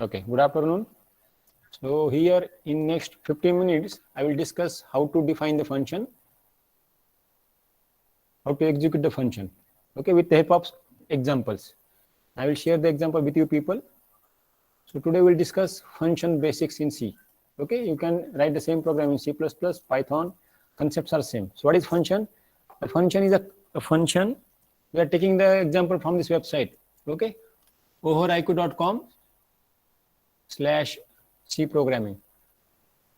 Okay, good afternoon. So here in next 15 minutes, I will discuss how to define the function, how to execute the function. Okay, with the help of examples. I will share the example with you people. So today we'll discuss function basics in C. Okay, you can write the same program in C++, Python. Concepts are same. So what is function? A function is a function. We are taking the example from this website. Okay, ohoraiku.com/C programming.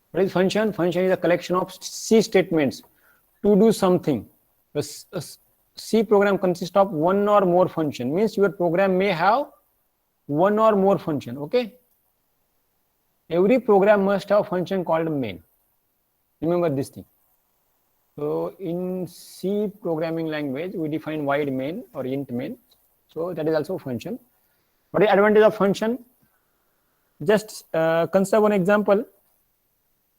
What is function? Function is a collection of C statements to do something. A C program consists of one or more function. Means your program may have one or more function. Okay. Every program must have a function called main. Remember this thing. So in C programming language, we define void main or int main. So that is also a function. What is the advantage of function? Just consider one example.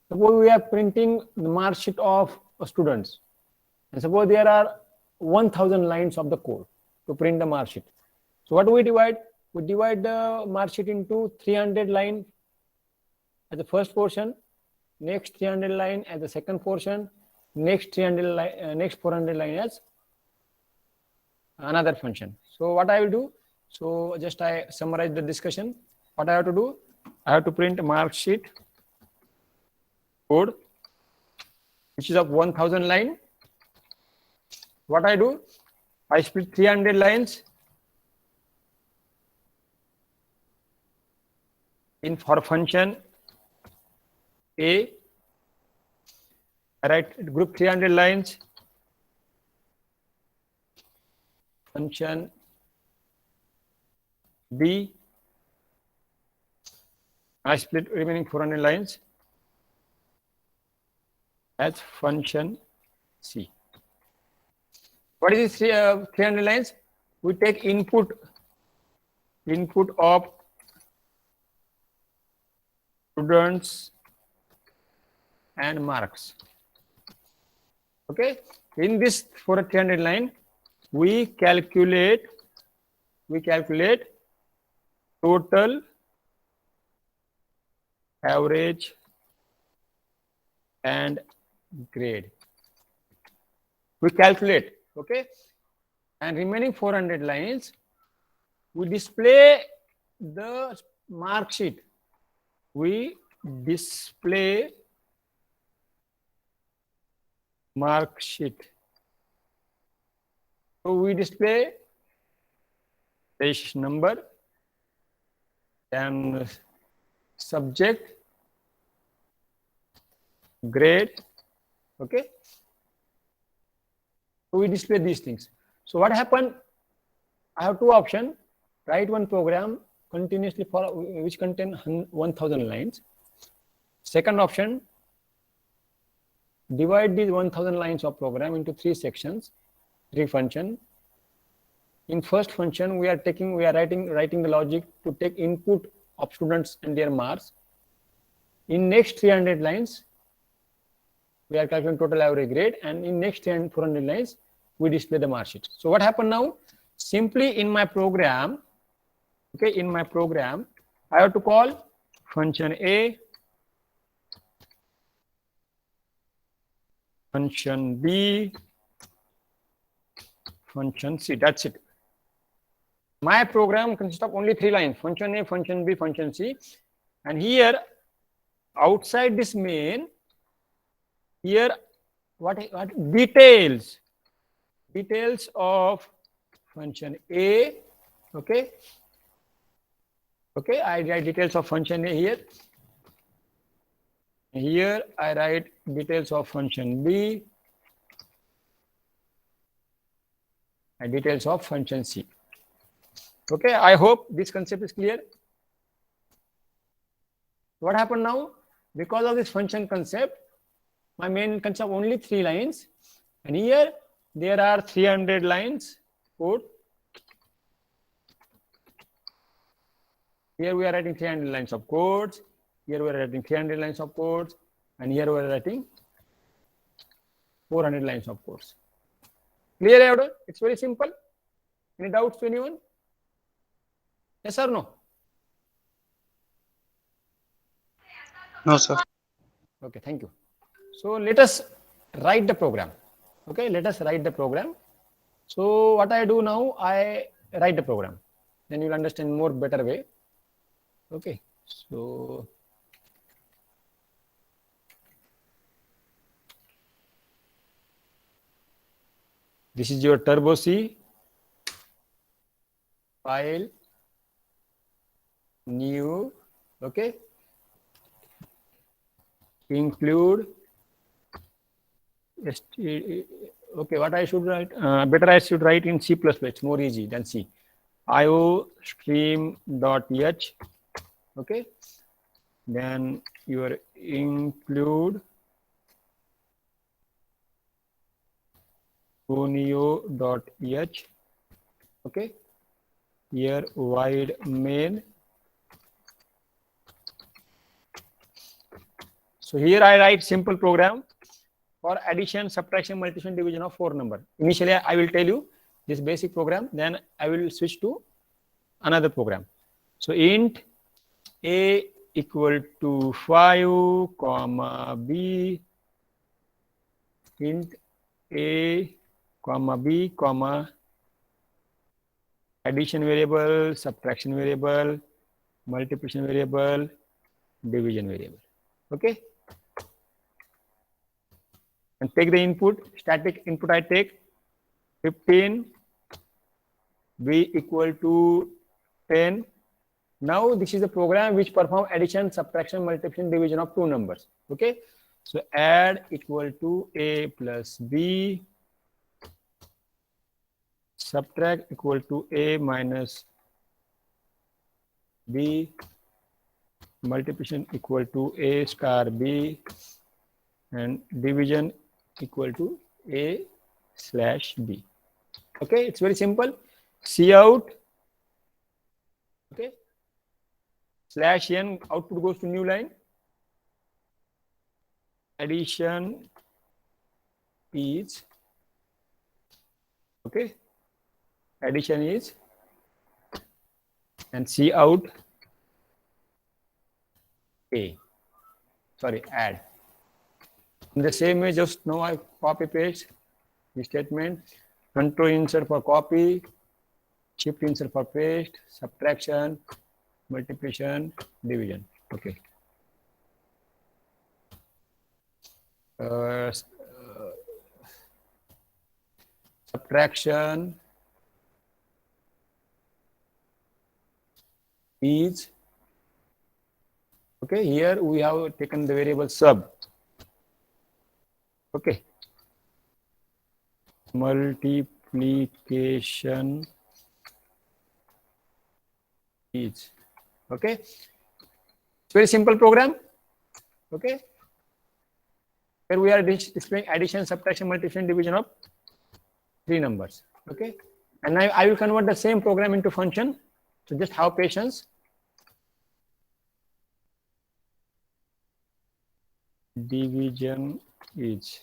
Suppose we are printing the mark sheet of students, and suppose there are 1000 lines of the code to print the mark sheet. So what do we divide? We divide the mark sheet into 300 lines as the first portion, next 300 line as the second portion, next 400 line as another function. So what I will do? So just I summarize the discussion. What I have to do? I have to print mark sheet code which is of 1000 line. What I do? I split 300 lines in for function A. I write group 300 lines, function B. I split remaining 400 lines as function C. What is this 300 lines? We take input of students and marks. Okay, in this for a 300 line, we calculate total average and grade. We calculate, okay, and remaining 400 lines, we display the mark sheet. We display mark sheet. So we display registration number, then subject, grade. Okay. So we display these things. So what happened? I have two options. Write one program continuously for which contain 1000 lines. Second option, divide these 1000 lines of program into three sections, three functions. In first function, we are writing the logic to take input of students and their marks. In next 300 lines, we are calculating total average grade, and in next 400 lines, we display the mark sheet. So what happened now? Simply in my program, okay, in my program, I have to call function A, function B, function C. That's it. My program consists of only three lines: function A, function B, function C. And here, outside this main, here what details of function A. Okay. Okay, I write details of function A here. Here I write details of function B and details of function C. Okay, I hope this concept is clear. What happened now? Because of this function concept, my main consists of only three lines, and here there are 300 lines code. Here we are writing 300 lines of code. Here we are writing 300 lines of code, and here we are writing 400 lines of code. Clear, everyone? It's very simple. Any doubts to anyone? Yes or no? No, sir. Okay, thank you. So let us write the program. Okay, let us write the program. So what I do now, I write the program. Then you'll understand more better way. Okay, so this is your Turbo C file, new, okay, include, okay, what I should write, better I should write in C++, it's more easy than C. IO stream.h, okay, then your include unio.h, okay, here wide main. So here I write simple program for addition, subtraction, multiplication, division of 4 number. Initially I will tell you this basic program, then I will switch to another program. So int a equal to 5 comma b, int a comma b comma addition variable, subtraction variable, multiplication variable, division variable. Okay, and take the input, static input I take 15, b equal to 10. Now this is the program which perform addition, subtraction, multiplication, division of two numbers. Okay, so add equal to a plus b, subtract equal to a minus b, multiplication equal to a star b, and division equal to a slash b. Okay, it's very simple. Cout, okay, slash n, output goes to new line. Addition is, okay, addition is, and cout a, sorry, add. In the same way, just now I copy paste the statement, control insert for copy, shift insert for paste, subtraction, multiplication, division. Okay. Subtraction is, okay, here we have taken the variable sub. Okay, multiplication is, okay, it's very simple program. Okay, here we are displaying addition, subtraction, multiplication, division of three numbers. Okay, and now I will convert the same program into function, so just have patience. Division is,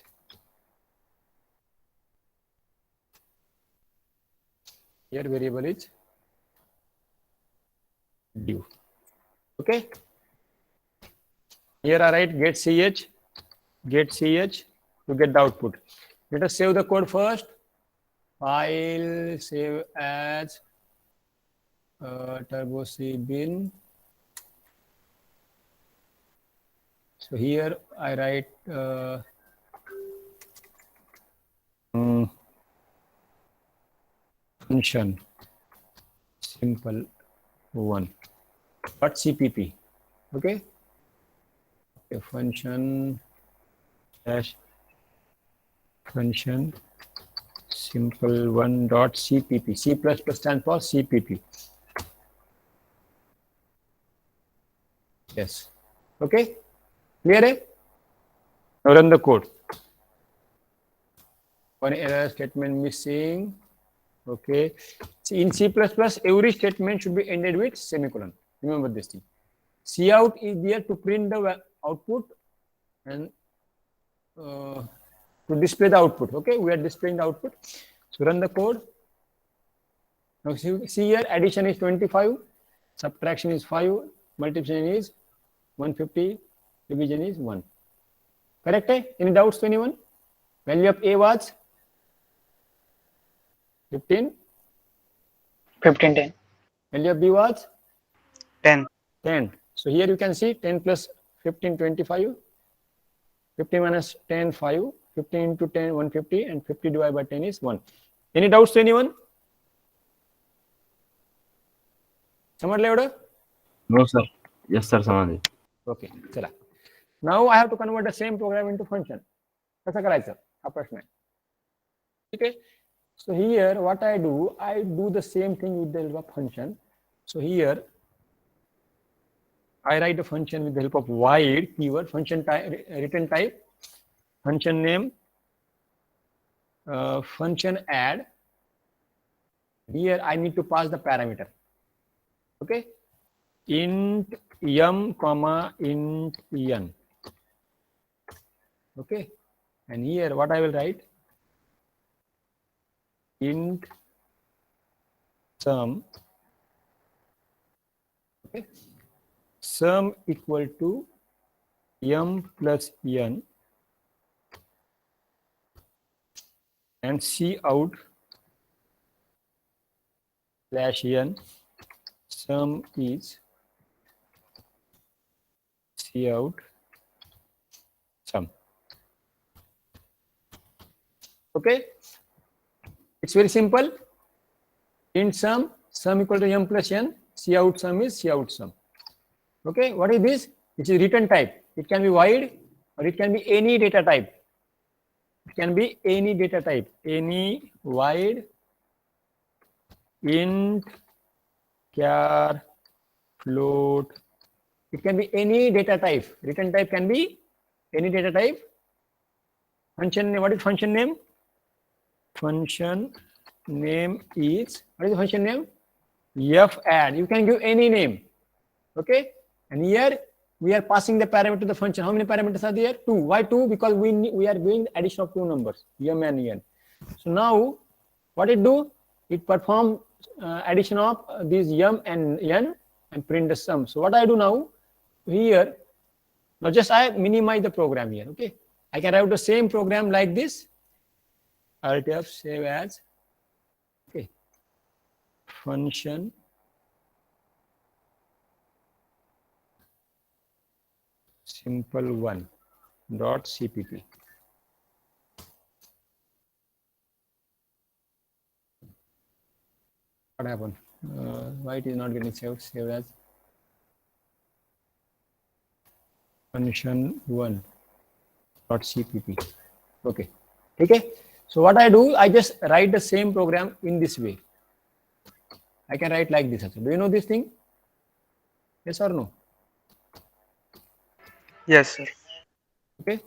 here variable is div. Okay, here I write get ch to get the output. Let us save the code first. File, save as Turbo C bin. So here I write function simple one, dot cpp. Okay, a function dash function simple one dot cpp. C++ stands for cpp. Yes. Okay, clear? Eh? Now run the code. One error statement missing. Okay, in C++, every statement should be ended with semicolon. Remember this thing. Cout is there to print the output and to display the output. Okay, we are displaying the output. So run the code. Now see here, addition is 25, subtraction is 5, multiplication is 150, division is 1. Correct? Any doubts to anyone? Value of A was 15. 15, 10. Value of B was 10. 10. So here you can see 10 plus 15, 25. 50 minus 10, 5. 15 into 10, 150. And 50 divided by 10 is 1. Any doubts to anyone? समझ ले order? No, sir. Yes, sir. समझ गए. Okay, चला. Now I have to convert the same program into function. कसं करायचं हा प्रश्न आहे. ठीक आहे. So here what I do the same thing with the help of function. So here I write the function with the help of void keyword, function type, return type, function name, function add. Here I need to pass the parameter. Okay, int m comma int n. Okay, and here what I will write, int sum. Okay, sum equal to m plus n and cout slash n. Sum is cout sum. Okay, it's very simple. Int sum equal to m plus n, cout sum is cout sum. Okay, what is this? It is return type. It can be void or it can be any data type. It can be any data type, any void, int, char, float. It can be any data type. Return type can be any data type. Function name, what is function name? Function name is, what is the function name? F add. You can give any name. Okay, and here we are passing the parameter to the function. How many parameters are there? 2. Why 2? Because we are doing the addition of two numbers, m and n. So now what it do? It perform addition of these m and n and print the sum. So what I do now here, now just I minimize the program here. Okay, I can write the same program like this. Alt F, save as. Okay, function simple one dot cpp. What happened? Why it is not getting saved? Save as function one dot cpp. Okay. Okay. So what I do, I just write the same program in this way. I can write like this also. Do you know this thing? Yes or no? Yes, sir. Okay.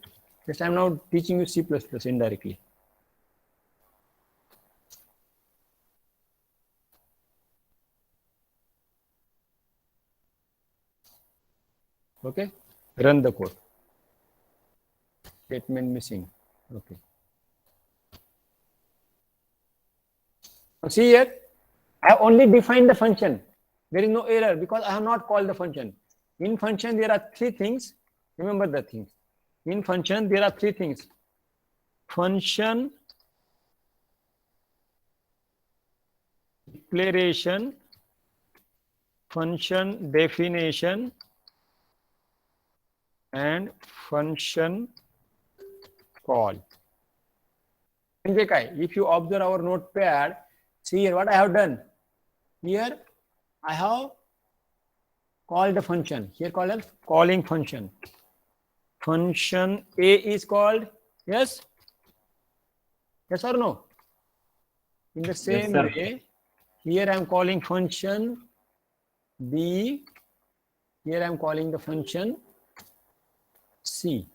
Just I am now teaching you C++ indirectly. Okay. Run the code. Statement missing. Okay. Now see here, I have only defined the function. There is no error because I have not called the function. In function, there are three things. Remember the things. In function, there are three things. Function, declaration, function definition, and function call. If you observe our notepad, see here what I have done. Here I have called the function. Here called as calling function. Function A is called, yes? Yes or no? In the same sir. way, here I am calling function B. Here I am calling the function C.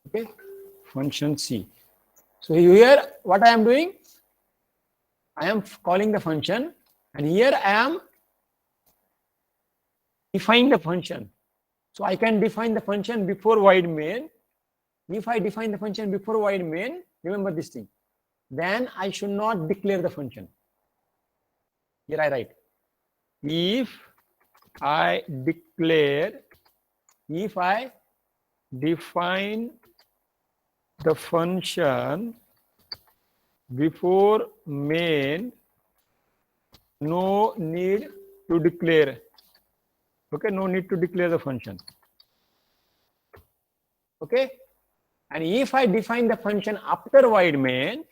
Okay, function C. So here what I am doing, I am calling the function, and here I am defining the function. So I can define the function before void main. If I define the function before void main, remember this thing, then I should not declare the function. Here I write, if I define the function before main, no need to declare. Okay, no need to declare the function. Okay, and if I define the function after void main,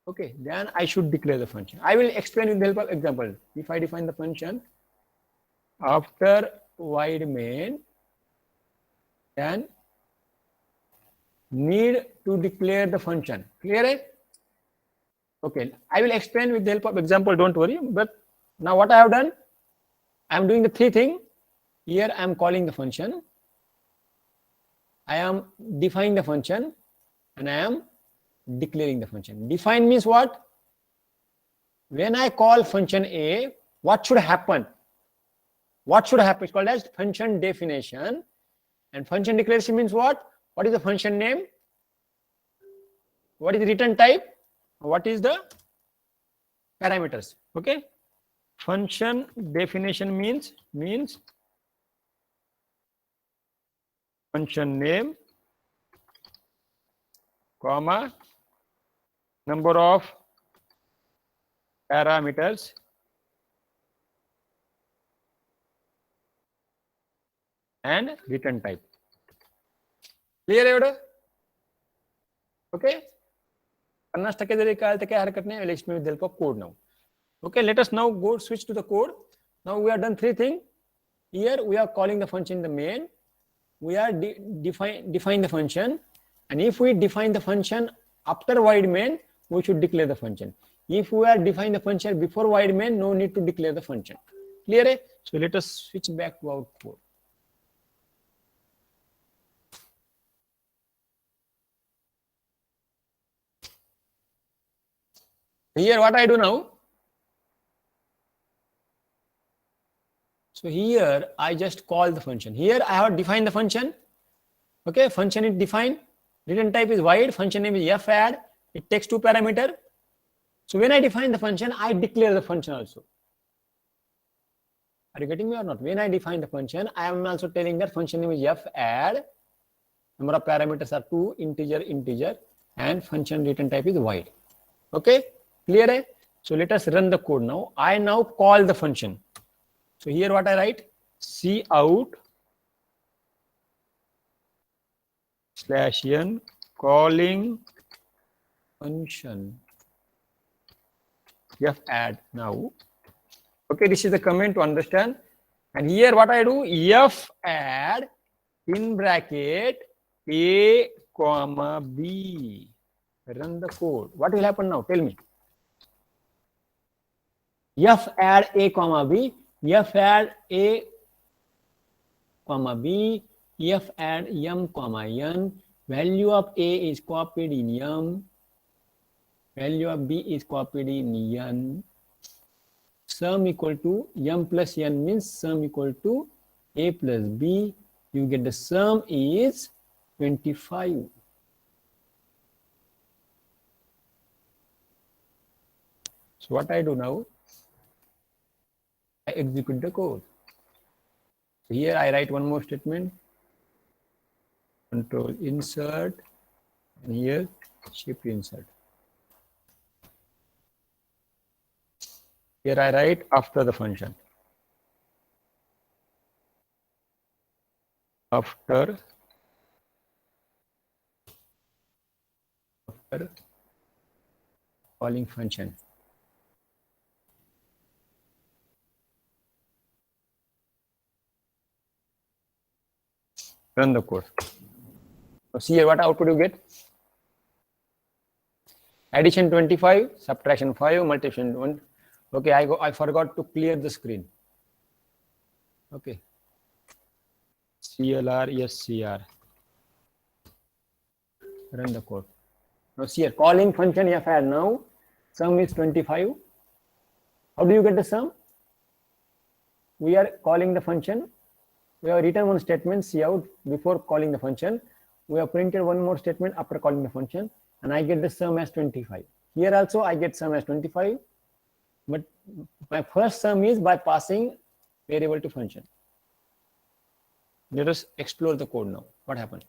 okay, then I should declare the function. I will explain with the help of example. If I define the function after void main, then need to declare the function. Clear it? Okay, I will explain with the help of example, don't worry. But now what I have done, I am doing the three things. Here I am calling the function, I am defining the function, and I am declaring the function. Define means what? When I call function A, what should happen? What should happen? It's called as function definition. And function declaration means what? What is the function name? What is the return type? What is the parameters? Okay. Function definition means function name, comma, number of parameters, and return type. Clear एवढं? Okay. 50% जरी कळलं तर काय हरकत नाही. Let's with the help of code now. Okay, let us now go switch to the code. Now we have done three things. Here we are calling the function in the main. We are define the function, and if we define the function after void main, we should declare the function. If we are define the function before void main, no need to declare the function. Clear? Eh? So let us switch back to our code. Here what I do now? So here I just call the function. Here I have defined the function. Okay, function is defined. Return type is void. Function name is fadd. It takes two parameters. So when I define the function, I declare the function also. Are you getting me or not? When I define the function, I am also telling that function name is fadd. Number of parameters are 2, integer, and function return type is void. Okay, clear? Eh? So let us run the code now. I now call the function. So here what I write, cout /n calling function fadd now. Okay, this is the comment to understand. And here what I do, fadd in bracket a comma b. Run the code. What will happen now? Tell me. Fadd a comma b. Fadd a comma b, fadd m comma n, value of a is copied in m, value of b is copied in n, sum equal to m plus n means sum equal to a plus b, you get the sum is 25. So what I do now? I execute the code. So here I write one more statement. Control insert, and here shift insert. Here I write after the function. After calling function. Run the code. So see here what output you get. Addition 25, subtraction 5, multiplication 1. Okay, I forgot to clear the screen. Okay. CLR, yes, CR. Run the code. Now see here, calling function fadd now. Sum is 25. How do you get the sum? We are calling the function. We have written one statement cout before calling the function. We have printed one more statement after calling the function, and I get the sum as 25. Here also I get sum as 25. But my first sum is by passing variable to function. Let us explore the code now. What happened?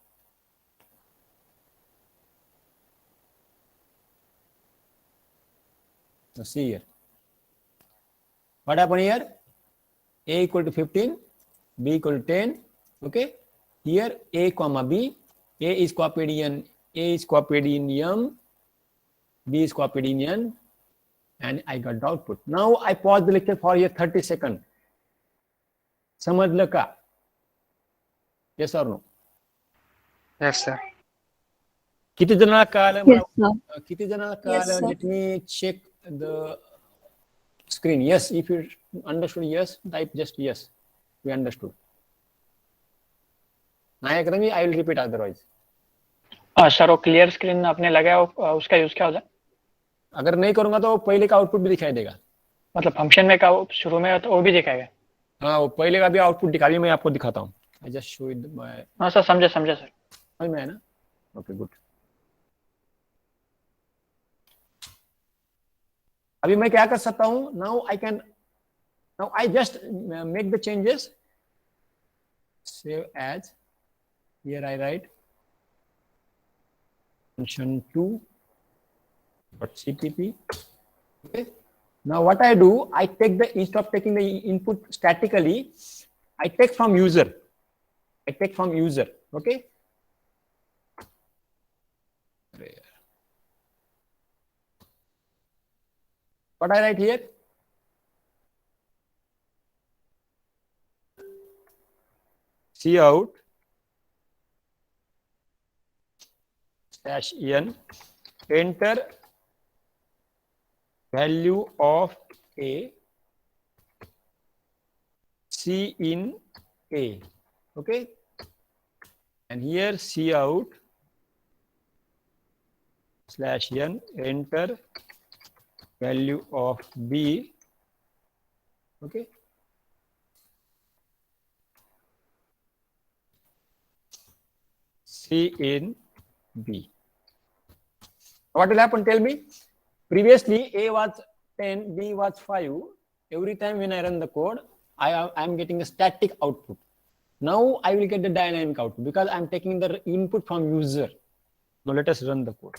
Now see here. What happened here? A equal to 15, B equal to 10. Okay. Here A comma B. A is copied in M. B is copied in N. And I got the output. Now I pause the lecture for here 30 seconds. समझ का? Yes or no? Yes, sir. किती जणांना कळालं? Yes, sir. किती जणांना Yes, कळालं? sir. Let me check the screen. Yes, if you understood, yes, type just yes. We understood. नहीं अगर I will repeat otherwise. Sir वो क्लियर स्क्रीन आपने लगाया उसका यूज क्या होता है? अगर नहीं करूंगा तो पहले का आउटपुट भी दिखाई देगा. मतलब फंक्शन में का शुरू में तो वो भी दिखाएगा. हाँ, वो पहले का भी आउटपुट दिखा. अभी मैं आपको दिखाता हूँ. I just show it by. हाँ सर, समझे सर. समझ में है ना? Okay, good. अभी मैं क्या कर सकता हूँ? Now I just make the changes. Save as. Here I write function 2 .cpp. Okay. Now what I do, I take the, instead of taking the input statically, I take from user. Okay. What I write here? Cout /n, enter value of A, C in A. Okay. And here cout /n, enter value of B. Okay. C in B. What will happen? Tell me. Previously, A was 10, B was 5. Every time when I run the code, I am getting a static output. Now I will get the dynamic output because I am taking the input from user. Now let us run the code.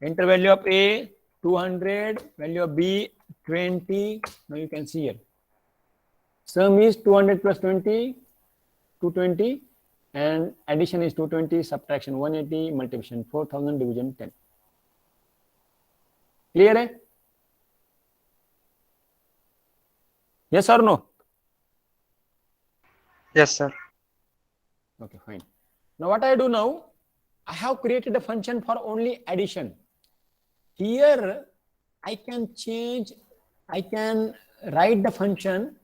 Enter value of A 200, value of B 20. Now you can see here. Sum is 200 plus 20, 220. And addition is 220, subtraction 180, multiplication 4000, division 10. Clear? Eh? Yes or no? Yes, sir. Okay, fine. Now what I do now, I have created a function for only addition. Here I can change, I can write the function.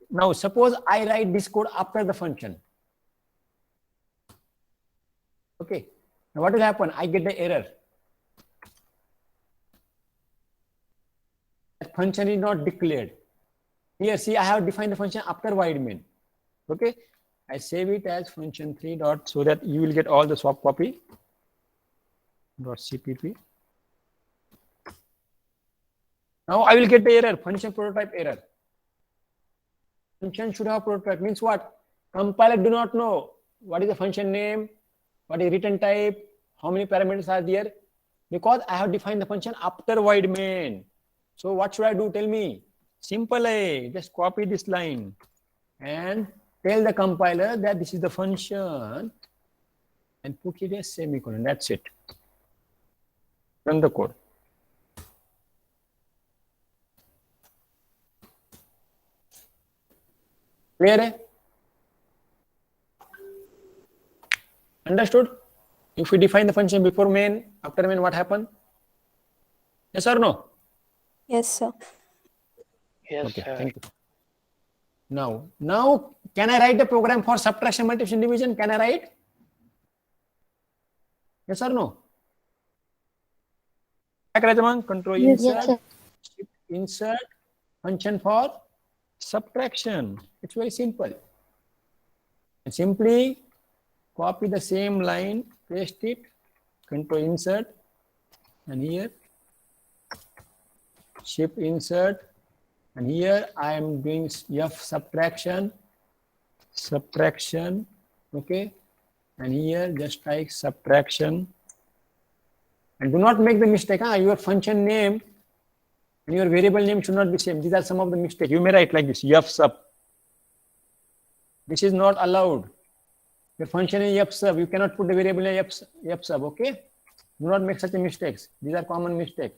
Now suppose I write this code after the function. Okay, now what will happen? I get the error. That function is not declared. Here, see, I have defined the function after void main. Okay, I save it as function 3 dot so that you will get all the swap copy dot cpp. Now I will get the error, function prototype error. Function should have prototype means what? Compiler do not know what is the function name, what is return type, how many parameters are there, because I have defined the function after void main. So what should I do? Tell me. Simple, just copy this line and tell the compiler that this is the function and put it as semicolon. That's it. Run the code. Clear? Understood? If we define the function before main, after main, what happened? Yes or no? Yes, sir. Yes, Okay, sir. thank you. Now, can I write the program for subtraction, multiplication, division? Can I write? Yes or no? Control Yes, insert, sir. insert function for subtraction. It's very simple. And simply copy the same line, paste it, control insert, and here shift insert, and here I am doing f subtraction, okay, and here just type subtraction, and do not make the mistake. Your function name and your variable name should not be same. These are some of the mistakes. You may write like this, f sub. This is not allowed. Your function is f sub. You cannot put the variable name f sub. Okay, do not make such a mistakes. These are common mistakes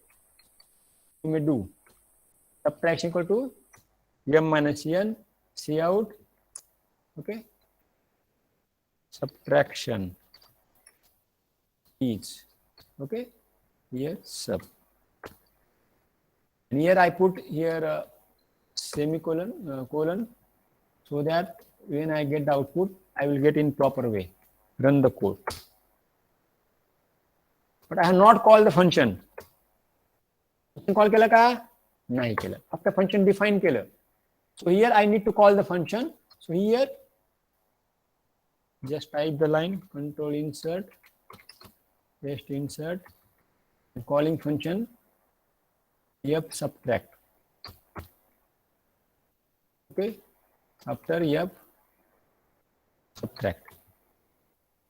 you may do. Subtraction equal to m minus n, C out. Okay, subtraction is, okay, here sub, and here I put here semicolon, colon, so that when I get the output, I will get in proper way. Run the code. But I have not called the function. Call केलं का? नाही केलं. फक्त function define केलं. So here I need to call the function. So here just type the line, control insert, paste insert, and calling function f subtract. Okay, after f subtract.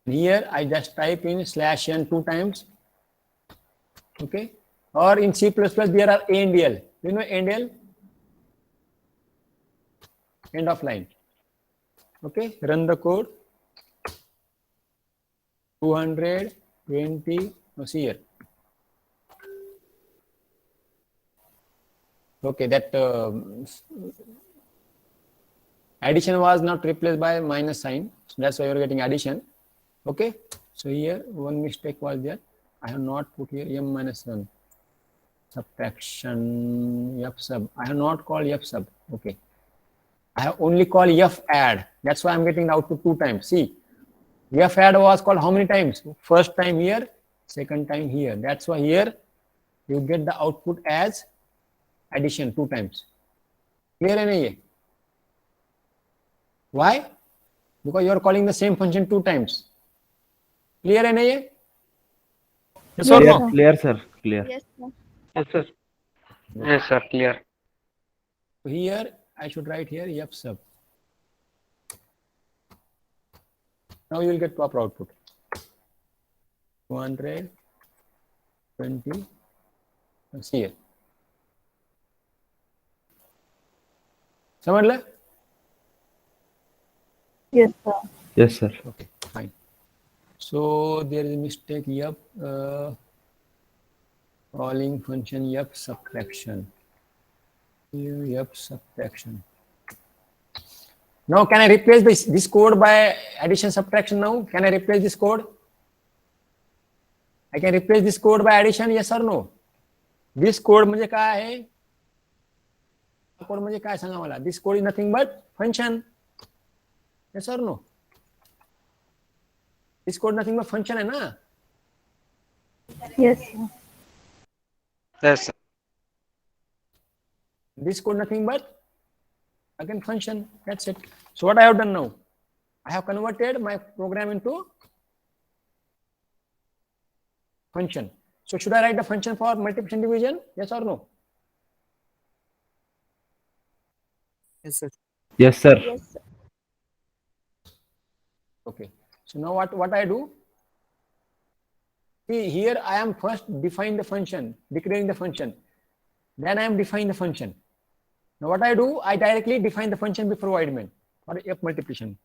Here I just type in /n 2 times. Okay, or in C++ there are A and L. You know A and L? End of line. Okay, run the code. 220, no, see here. Okay, that addition was not replaced by minus sign, so that's why you're getting addition. Okay, so here one mistake was there. I have not put here m minus 1 subtraction f sub. I have not called f sub. Okay, I have only called f add. That's why I'm getting the output 2 times. See, f add was called how many times? First time here, second time here. That's why here you get the output as addition 2 times. Clear है नहीं ये? Why? Because you are calling the same function 2 times. Clear है नहीं ये? Yes or Clear, no? clear, sir. Clear. Yes, sir. Yes, sir. Yes, sir. Clear. So here I should write here f sub. Now you will get proper output. 220. See here. समझ ले? Yes, sir. Yes, sir. Okay, fine. So there is a mistake. Yep, calling function yep subtraction. Here, yep subtraction. Now can I replace this code by addition subtraction now? Can I replace this code? I can replace this code by addition, yes or no? This code म्हणजे काय आहे? Code म्हणजे काय सांगा मला? This code is nothing but function. Yes or no? This code nothing but function है ना? Yes, sir. Yes, sir. This code nothing but again function. That's it. So what I have done now? I have converted my program into function. So should I write the function for multiplication division? Yes or no? Yes, sir. Yes, sir. Yes, sir. Okay. So now what I do? See here I am first define the function, declaring the function. Then I am defining the function. Now what I do? I directly define the function before void main for f multiplication.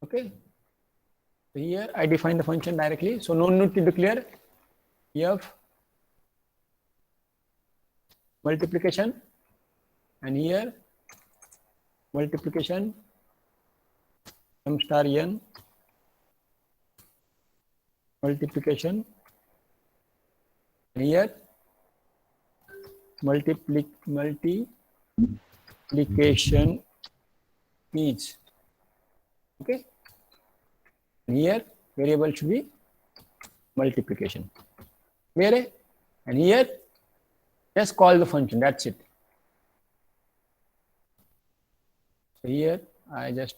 Okay. So here I define the function directly. So no need to declare f multiplication, and here multiplication m star n multiplication, and here multiplication is, okay, and here variable should be multiplication. Clear? And here just call the function, that's it. So here I just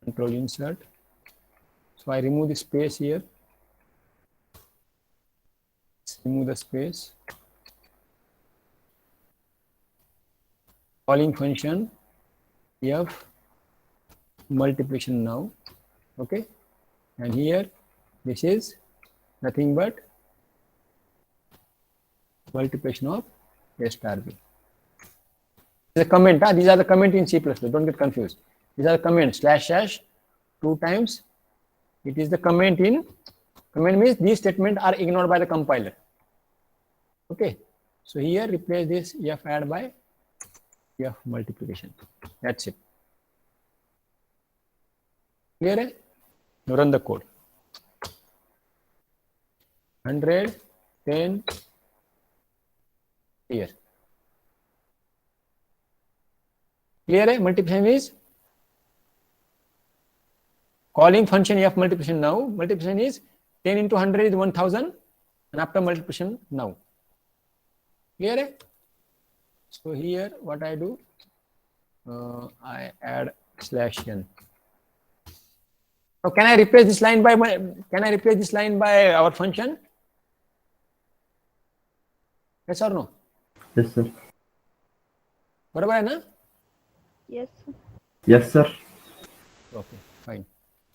control insert. So I remove the space here. remove the space. Calling function f multiplication now. Okay, and here this is nothing but multiplication of a star b. The comment, these are the comment in C++, don't get confused. These are the comments, slash slash 2 times. It is the comment means these statements are ignored by the compiler. Okay, so here replace this f add by f multiplication. That's it. Clear? Hai? Now run the code. 100, 10, here. Clear? Hai? Multiplication is calling function f multiplication now. Multiplication is 10 into 100 is 1000, and after multiplication now. Clear? Hai? So here what I do, I add slash n. Now can I replace this line by our function? Yes or no? Yes, sir. बराबर है ना? Yes, sir. Yes, sir. Okay, fine.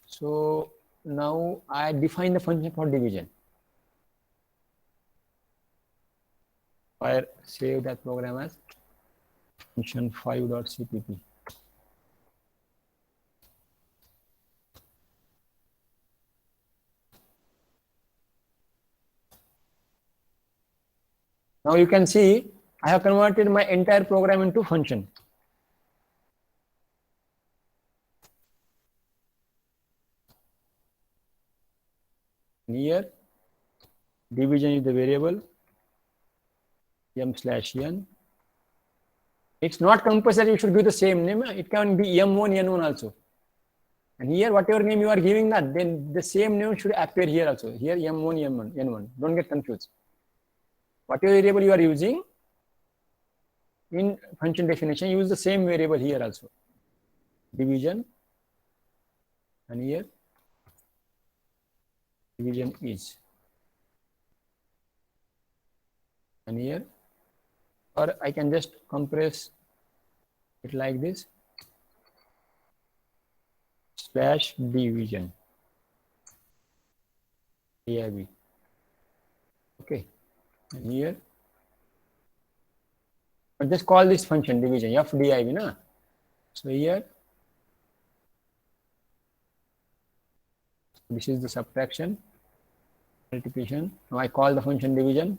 So now I define the function for division. I save that program as function 5.cpp. Now you can see I have converted my entire program into function. Here division is the variable m slash n. It's not compulsory you should give the same name. It can be m1 n1 also. And here whatever name you are giving that, then the same name should appear here also. Here m1 n1. Don't get confused. Whatever variable you are using in function definition, use the same variable here also. Division, and here division is, and here, or I can just compress it like this, slash division, DIV. Okay, and here, but just call this function division f div, na? So here this is the subtraction, multiplication. Now I call the function division.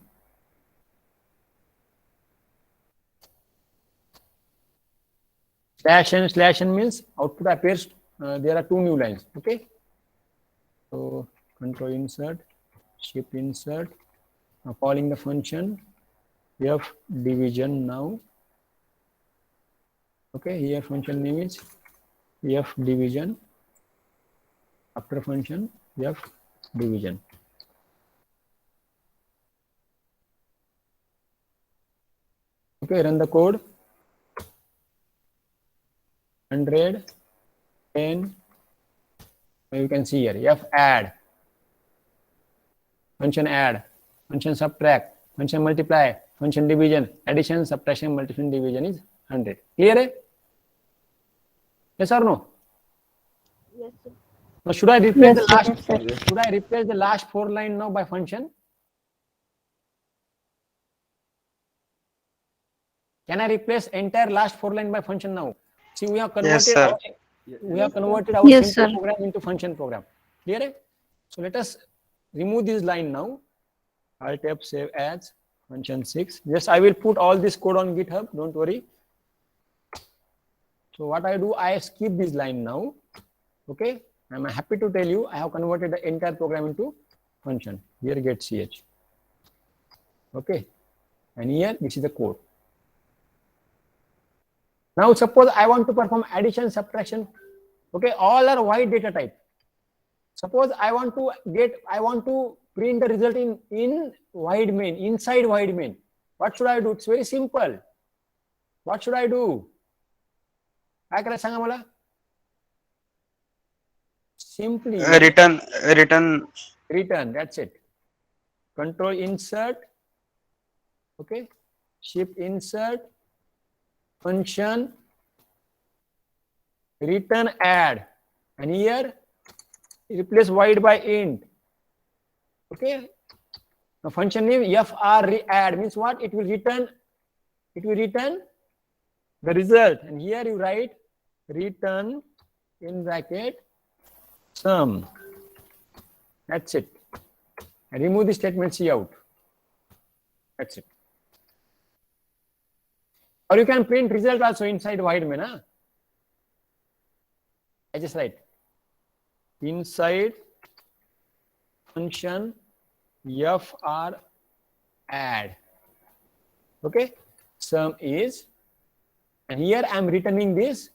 Slash n means output appears, there are 2 new lines. Okay, so control insert, shift insert, now calling the function f division now. Okay, here function name is f division, after function f division. Okay, run the code. 100, 10, you can see here f add, function add, function subtract, function multiply, function division, addition, subtraction, multiplication, division is 100. Clear? Hai? Yes or no? Yes, sir. Now should I replace Yes, the last? yes, sir. Should I replace the last 4 line now by function? Can I replace entire last 4 line by function now? See, we have converted Yes, sir. our Yes, simple sir. program into function program. Clear? Hai? So let us remove this line now. Alt F save as function 6. Yes, I will put all this code on GitHub. Don't worry. So what I do, I skip this line now. Okay, I'm happy to tell you I have converted the entire program into function. Here get ch. Okay, and here this is the code. Now suppose I want to perform addition, subtraction. Okay, all are wide data type. Suppose I want to print the result in wide main, inside wide main. What should I do? It's very simple. What should I do? काय करायचं सांगा मला? Simply Return. return. That's it. control insert, okay, shift insert, function, return add, and here replace void by int. Okay, now function name fr add means what? It will return the result, and here you write return in bracket sum. That's it. And remove the statement C out. That's it. Or you can print result also inside void main. Huh? I just write inside function fr add. Okay, sum is, and here I am returning this,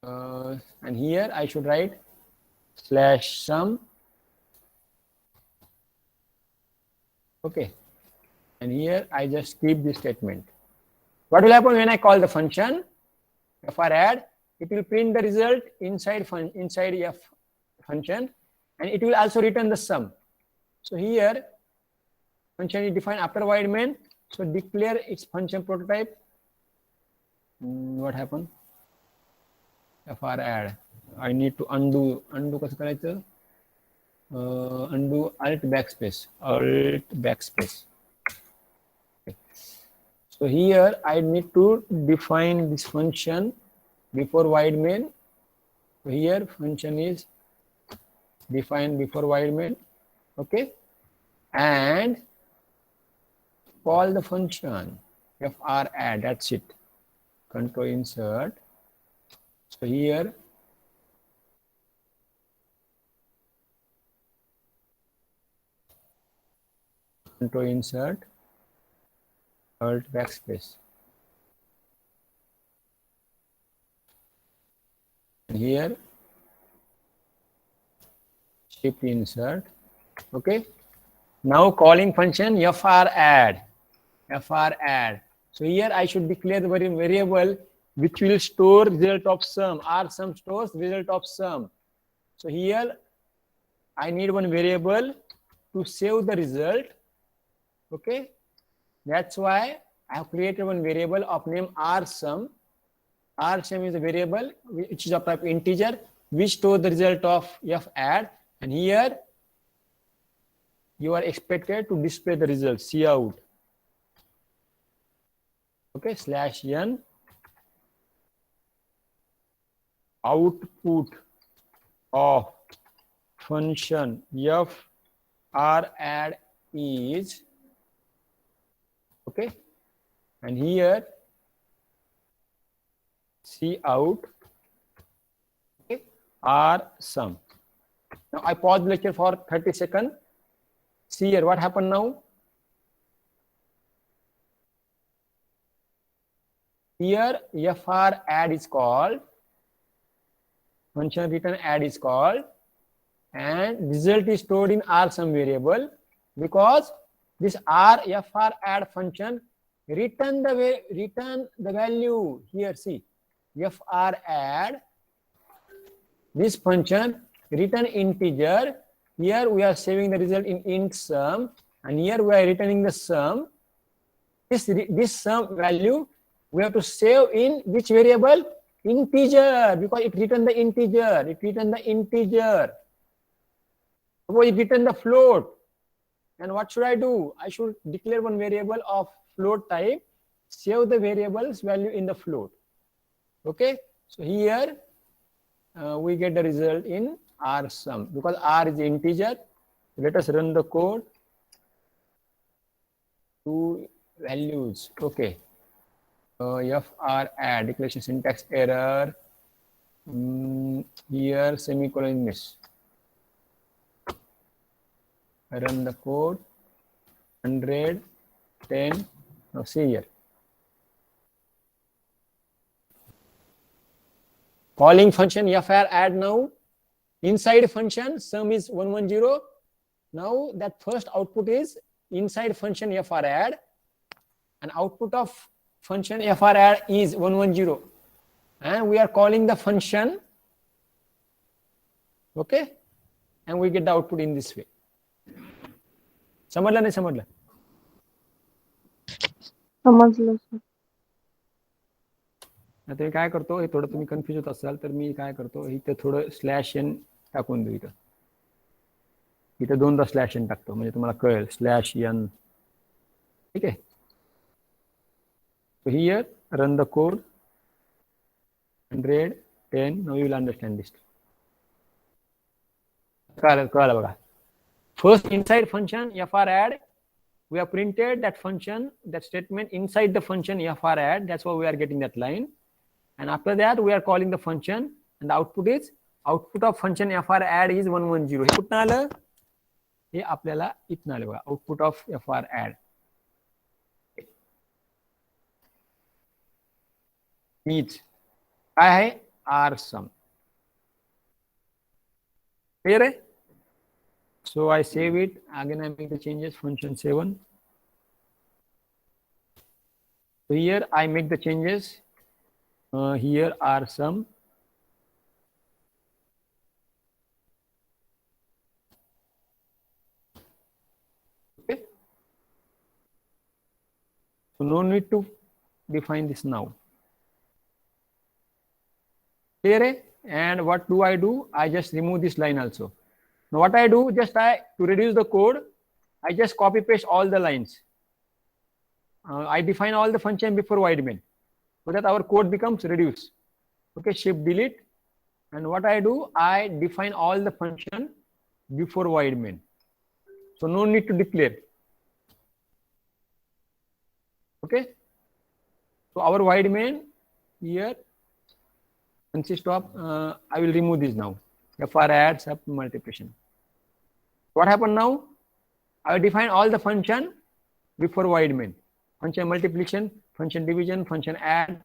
and here I should write slash sum. Okay, and here I just keep this statement. What will happen when I call the function fr add? It will print the result inside f function, and it will also return the sum. So here function is defined after void main. So declare its function prototype. What happened? fr add. I need to undo कसं करायचं? Undo alt backspace. Okay. So here I need to define this function before void main. So here function is defined before void main. Okay, and call the function fr add. That's it. Control insert. So here control insert, alt backspace, and here shift insert. Okay, now calling function fr add. So here I should declare the variable which will store result of sum. R sum stores result of sum. So here I need one variable to save the result. Okay, that's why I have created one variable of name R sum. R sum is a variable which is of type integer which stores the result of f add, and here you are expected to display the result cout. Okay, slash n output of function fr add is, okay, and here cout, okay, R sum. Now I pause the lecture for 30 seconds. See here what happened now. Here fr add is called, function return add is called, and result is stored in R sum variable because this fr add function return the value. Here see fr add, this function return integer. Here we are saving the result in int sum, and here we are returning the sum. This sum value we have to save in which variable? Integer, because it returned the integer. Suppose it returned the float, and what should I do? I should declare one variable of float type, save the variable's value in the float. Okay, so here we get the result in R sum because R is integer. Let us run the code. Two values. Okay. Fr add, declaration syntax error. Here semicolon miss. Run the code. 110. Now see here. Calling function fr add now. Inside function sum is 110. Now that first output is inside function fr add, and output of function fr add is 110, and we are calling the function. Okay, and we get the output in this way. समजलं नाही समजलं? समजलं sir. आता मी काय करतो, हे थोडं तुम्ही confuse होत असाल तर मी काय करतो, इथे थोडं स्लॅश एन टाकून देऊ. इथं दोनदा स्लॅश एन टाकतो म्हणजे तुम्हाला कळेल. Slash n. ठीक आहे. So here run the code 100 10. Now you will understand this. कळलं बघा. First inside function fr add, we have printed that function, that statement inside the function fr add. That's why we are getting that line. And after that we are calling the function, and the output is, output of function fr add is 110. हे कुठं आलं? हे आपल्याला इथनं आलं बघा. Output of fr add means काय आहे? R sum. Clear है? So I save it. Again I make the changes. Function 7. So here I make the changes. Here R sum. Okay. So no need to define this now. Clear है? And what do I do? I just remove this line also. Now what I do, just to reduce the code, I just copy paste all the lines. I define all the function before void main, so that our code becomes reduced. Okay, shift delete. And what I do, I define all the function before void main. So no need to declare. Okay. So our void main here consists of, I will remove this now. fr add sub multiplication. What happened now? I will define all the function before void main. Function multiplication, function division, function add,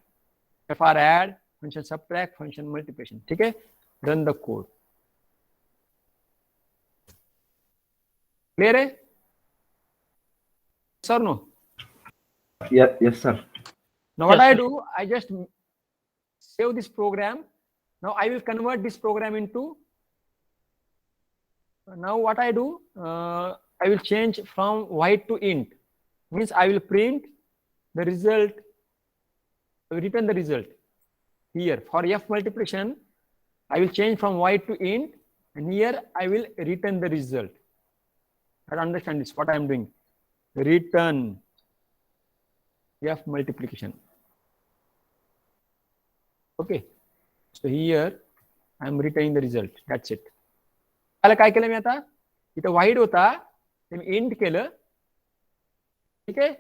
fr add, function subtract, function multiplication. ठीक है? Run the code. Clear है? Yes or no? Yes, sir. Now what Yes, I sir. do, I just save this program. Now I will convert this program into, now what I do, I will change from void to int. Means I will print the result, return the result. Here for f multiplication, I will change from void to int, and here I will return the result. I understand this, what I am doing. Return f multiplication. Okay. So here I am returning the result. That's it. आता काय केलं मी आता? इथं void होता, ते मी int केलं. ठीक आहे?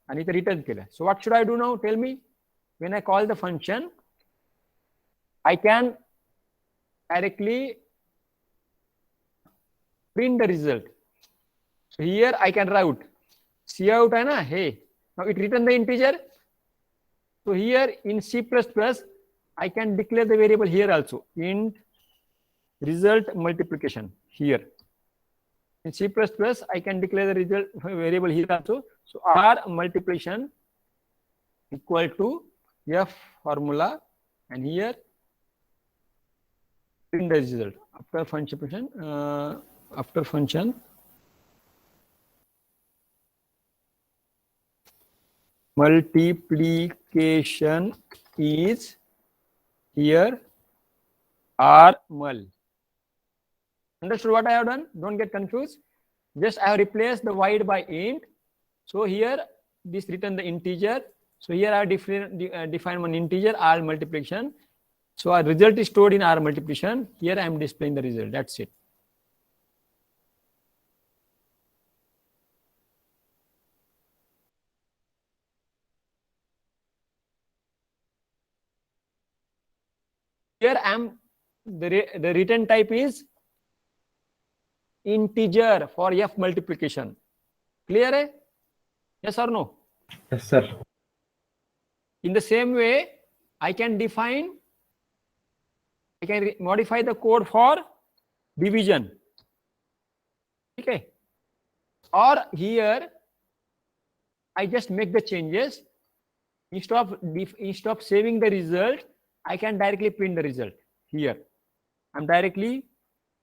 आणि इथं return केलं. So what should I do now? Tell me. When I call the function, I can directly print the result. So here I can write cout है ना? Hey. Now it return the integer. So here in C++, I can declare the variable here also. Int result multiplication here. In C++, I can declare the result variable here also. So R multiplication equal to F formula, and here print the result after function multiplication is here R mul. Understood what I have done? Don't get confused. Just I have replaced the void by int. So here this return the integer. So here I have defined one integer R multiplication. So our result is stored in R multiplication. Here I am displaying the result. That's it. Here I am, the return type is integer for f multiplication. Clear hai? Yes or no? Yes, sir. In the same way, I can modify the code for division. Okay. Or here I just make the changes. Instead of saving the result, I can directly print the result here. I'm directly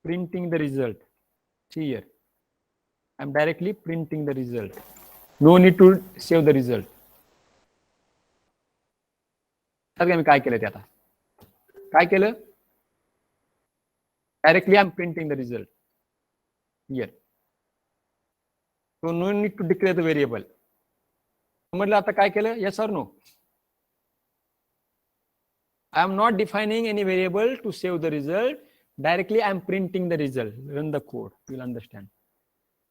printing the result. See here. I'm directly printing the result. No need to save the result. मी काय केलं ते आता काय केलं directly I'm printing the result here. So no need to declare the variable. समजलं आता काय केलं? Yes or no? I am not defining any variable to save the result. Directly I am printing the result. Run the code. You will understand.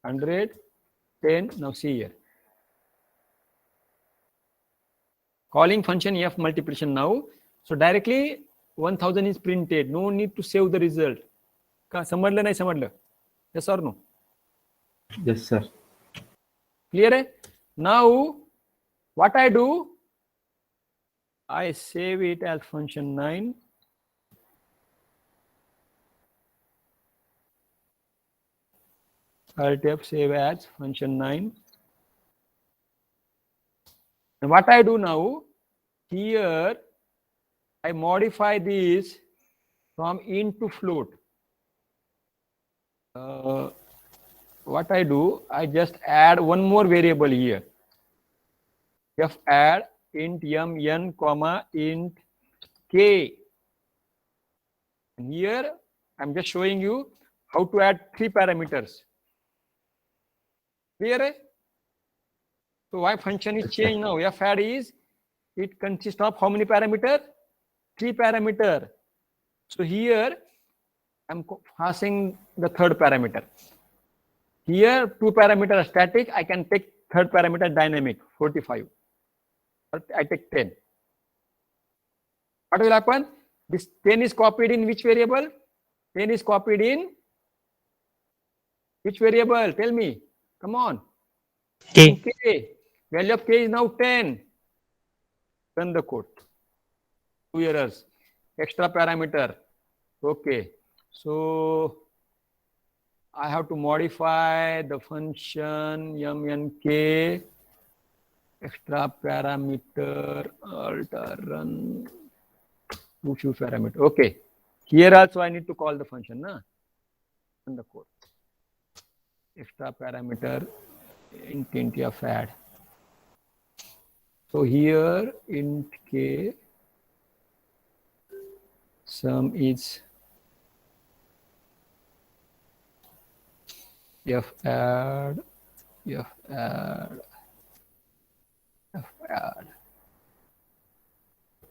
100, 10. Now see here. Calling function f multiplication now. So directly 1000 is printed. No need to save the result. का समजलं नाही समजलं? Yes or no? Yes, sir. Clear है? Now what I do? I save it as function 9. Alt F save as function 9. And what I do now? Here I modify this from int to float. What I do? I just add one more variable here. F add int n comma int k. And here I'm just showing you how to add 3 parameters. Clear? Eh? So why function is changed now? F add is, it consists of how many parameters? 3 parameters. So here I'm passing the third parameter. Here 2 parameters are static. I can take third parameter dynamic 45. I take 10. What will happen? This 10 is copied in which variable? 10 is copied in which variable? Tell me. Come on. K. K. Value of k is now 10. Run the code. 2 errors. Extra parameter. Okay. So I have to modify the function mnk. Extra parameter, alter, run, few parameter. Okay. Here also I need to call the function, na? Run the code. Extra parameter, int f add. So here int k, sum is f add.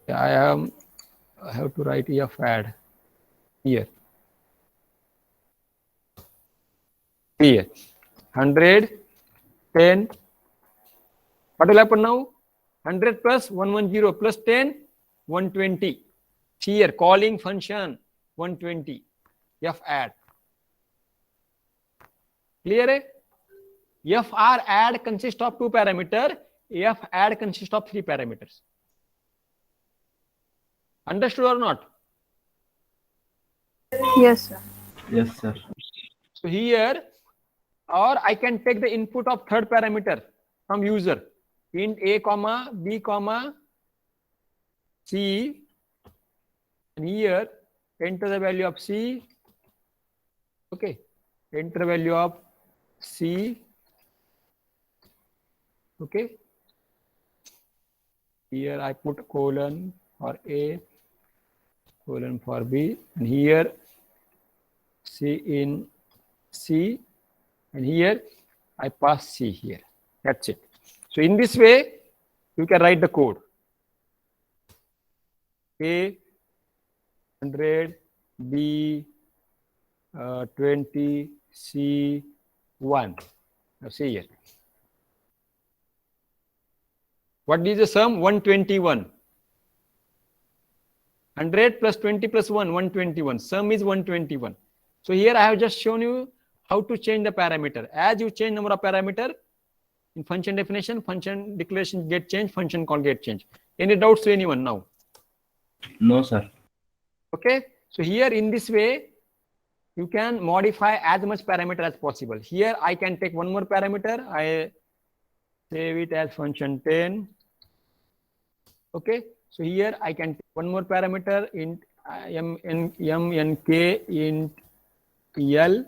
I have to write f add here. Here 100, 10. What will happen now? 100 plus 110 plus 10, 120. Here calling function 120 f add. Clear? Eh? F R add consists of 2 parameters. F add consists of 3 parameters. Understood or not? Yes, sir. Yes, sir. So here, or I can take the input of third parameter from user. Int a comma b comma c. And here enter the value of c. Okay. Enter value of c. Okay. Here I put colon for A, colon for B, and here C in C, and here I pass C here. That's it. So in this way, you can write the code. A 100, B 20, C 1. Now see here. What is the sum? 121. 100 plus 20 plus 1, 121. Sum is 121. So here I have just shown you how to change the parameter. As you change number of parameter in function definition, function declaration get changed, function call get changed. Any doubts to anyone now? No, sir. Okay. So here in this way, you can modify as much parameter as possible. Here I can take one more parameter. I save it as function 10. Okay. So here I can take one more parameter int mnk int l,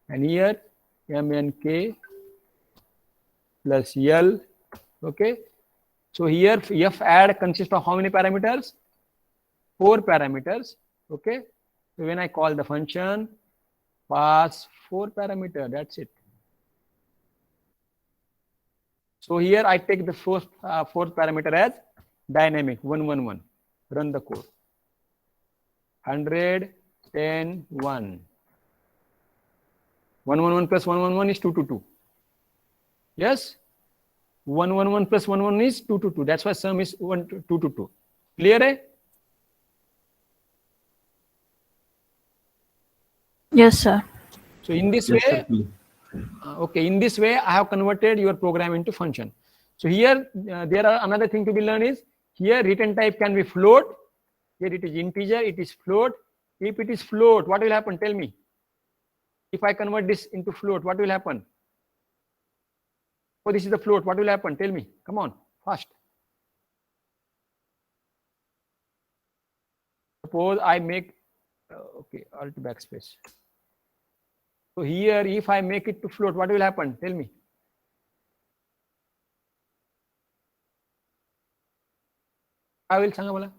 and here mnk plus L. Okay. So here f add consists of how many parameters? 4 parameters. Okay. So when I call the function, pass 4 parameter. That's it. So here I take the fourth parameter as dynamic 111. Run the code. 100, 10, 1. 111 plus 111 is 222. Yes? 111 plus 111 is 222. That's why sum is 222. Clear? Eh? Yes, sir. So in this Yes, way, sir. Please. okay, in this way, I have converted your program into function. So here, there are another thing to be learned is, here return type can be float. Here it is integer, it is float. If it is float, what will happen? Tell me. If I convert this into float, what will happen? Oh, this is the float. What will happen? Tell me. Come on, fast. Suppose I make, okay, alt backspace. So here, if I make it to float, what will happen? Tell me. I will सांगा मला.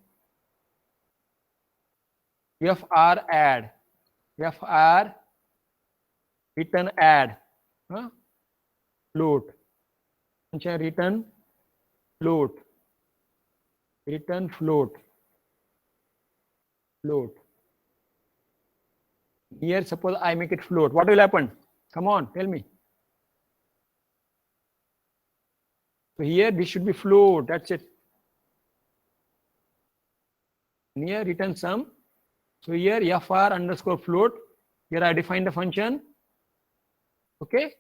fr add, fr return add, float, return float, return float, float. Here, suppose I make it float. What will happen? Come on, tell me. So here, this should be float. That's it. And here, return sum. So here, fr underscore float. Here, I define the function. Okay.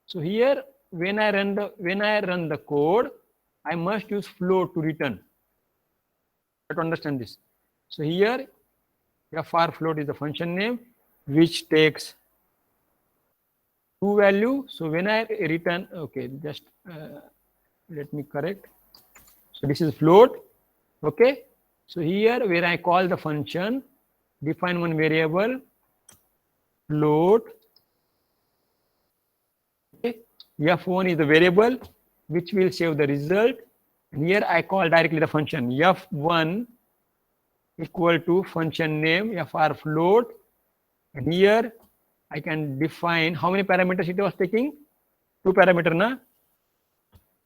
So here, when I run the code, I must use float to return. You have to understand this. So here, fr float is the function name which takes 2 value. So when I return, okay, just let me correct. So this is float. Okay. So here where I call the function, define one variable float. Okay. F1 is the variable which will save the result. And here I call directly the function F1 equal to function name fr float. And here I can define how many parameters it was taking. 2 parameter na.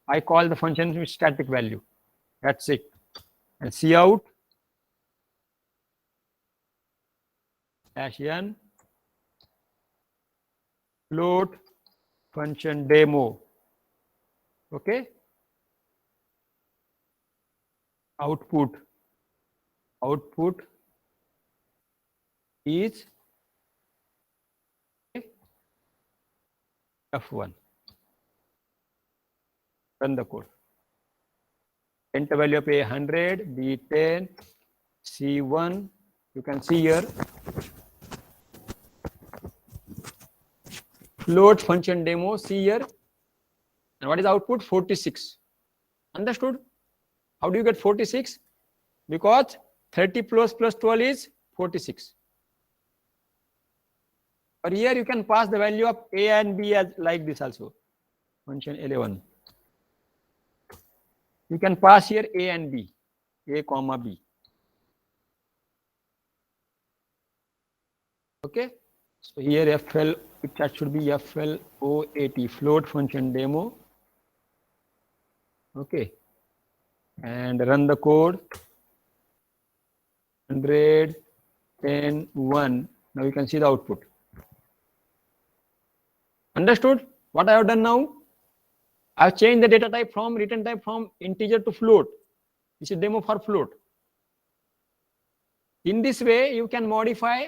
I call the function with static value. That's it. And cout -n float function demo. Okay. Output is F1. Run the code. Enter value of A 100, B 10, C 1. You can see here. Float function demo. See here. And what is output? 46. Understood? How do you get 46? Because 30 plus 12 is 46. But here you can pass the value of A and B as like this also. Function 11. You can pass here A and B. A comma B. Okay. So here FL, that should be FLOAT, float function demo. Okay. And run the code. 100, 10, 1. Now you can see the output. Understood what I have done now? I have changed the data type from return type from integer to float. This is demo for float. In this way, you can modify.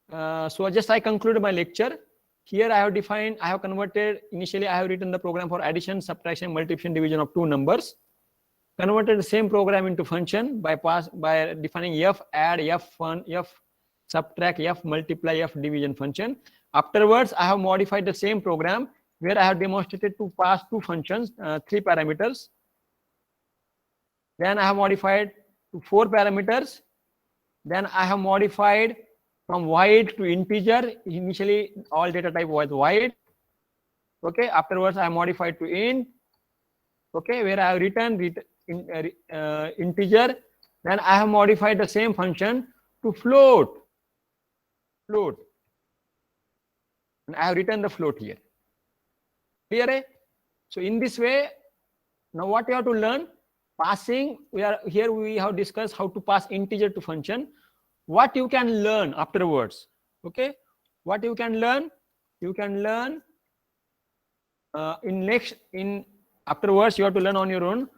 So just I concluded my lecture. Here I have defined, I have converted, initially I have written the program for addition, subtraction, multiplication, division of 2 numbers. Converted the same program into function by defining f add, f fun, f subtract, f multiply, f division function. Afterwards, I have modified the same program where I have demonstrated to pass 2 functions, 3 parameters. Then I have modified to 4 parameters. Then I have modified from void to integer. Initially, all data type was void. Okay, afterwards I modified to int. Okay, where I have written integer, then I have modified the same function to float. And I have written the float here. Clear? Eh? So in this way, now what you have to learn? Passing. We have discussed how to pass integer to function. What you can learn afterwards? Okay, what you can learn? You can learn afterwards. You have to learn on your own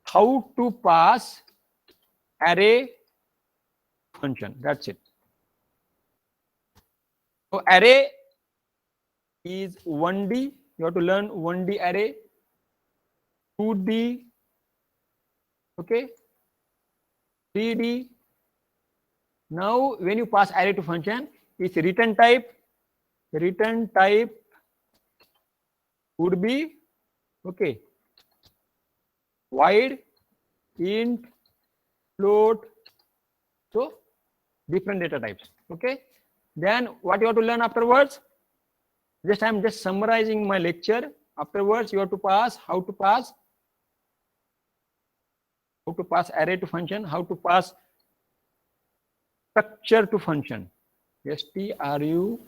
how to pass array function. That's it. So array is 1D. You have to learn 1D array, 2D, okay, 3D. Now when you pass array to function, its return type would be, okay, void, int, float, so different data types. Okay, then what you have to learn afterwards? I'm just summarizing my lecture. Afterwards you have to pass how to pass array to function, how to pass structure to function, struct,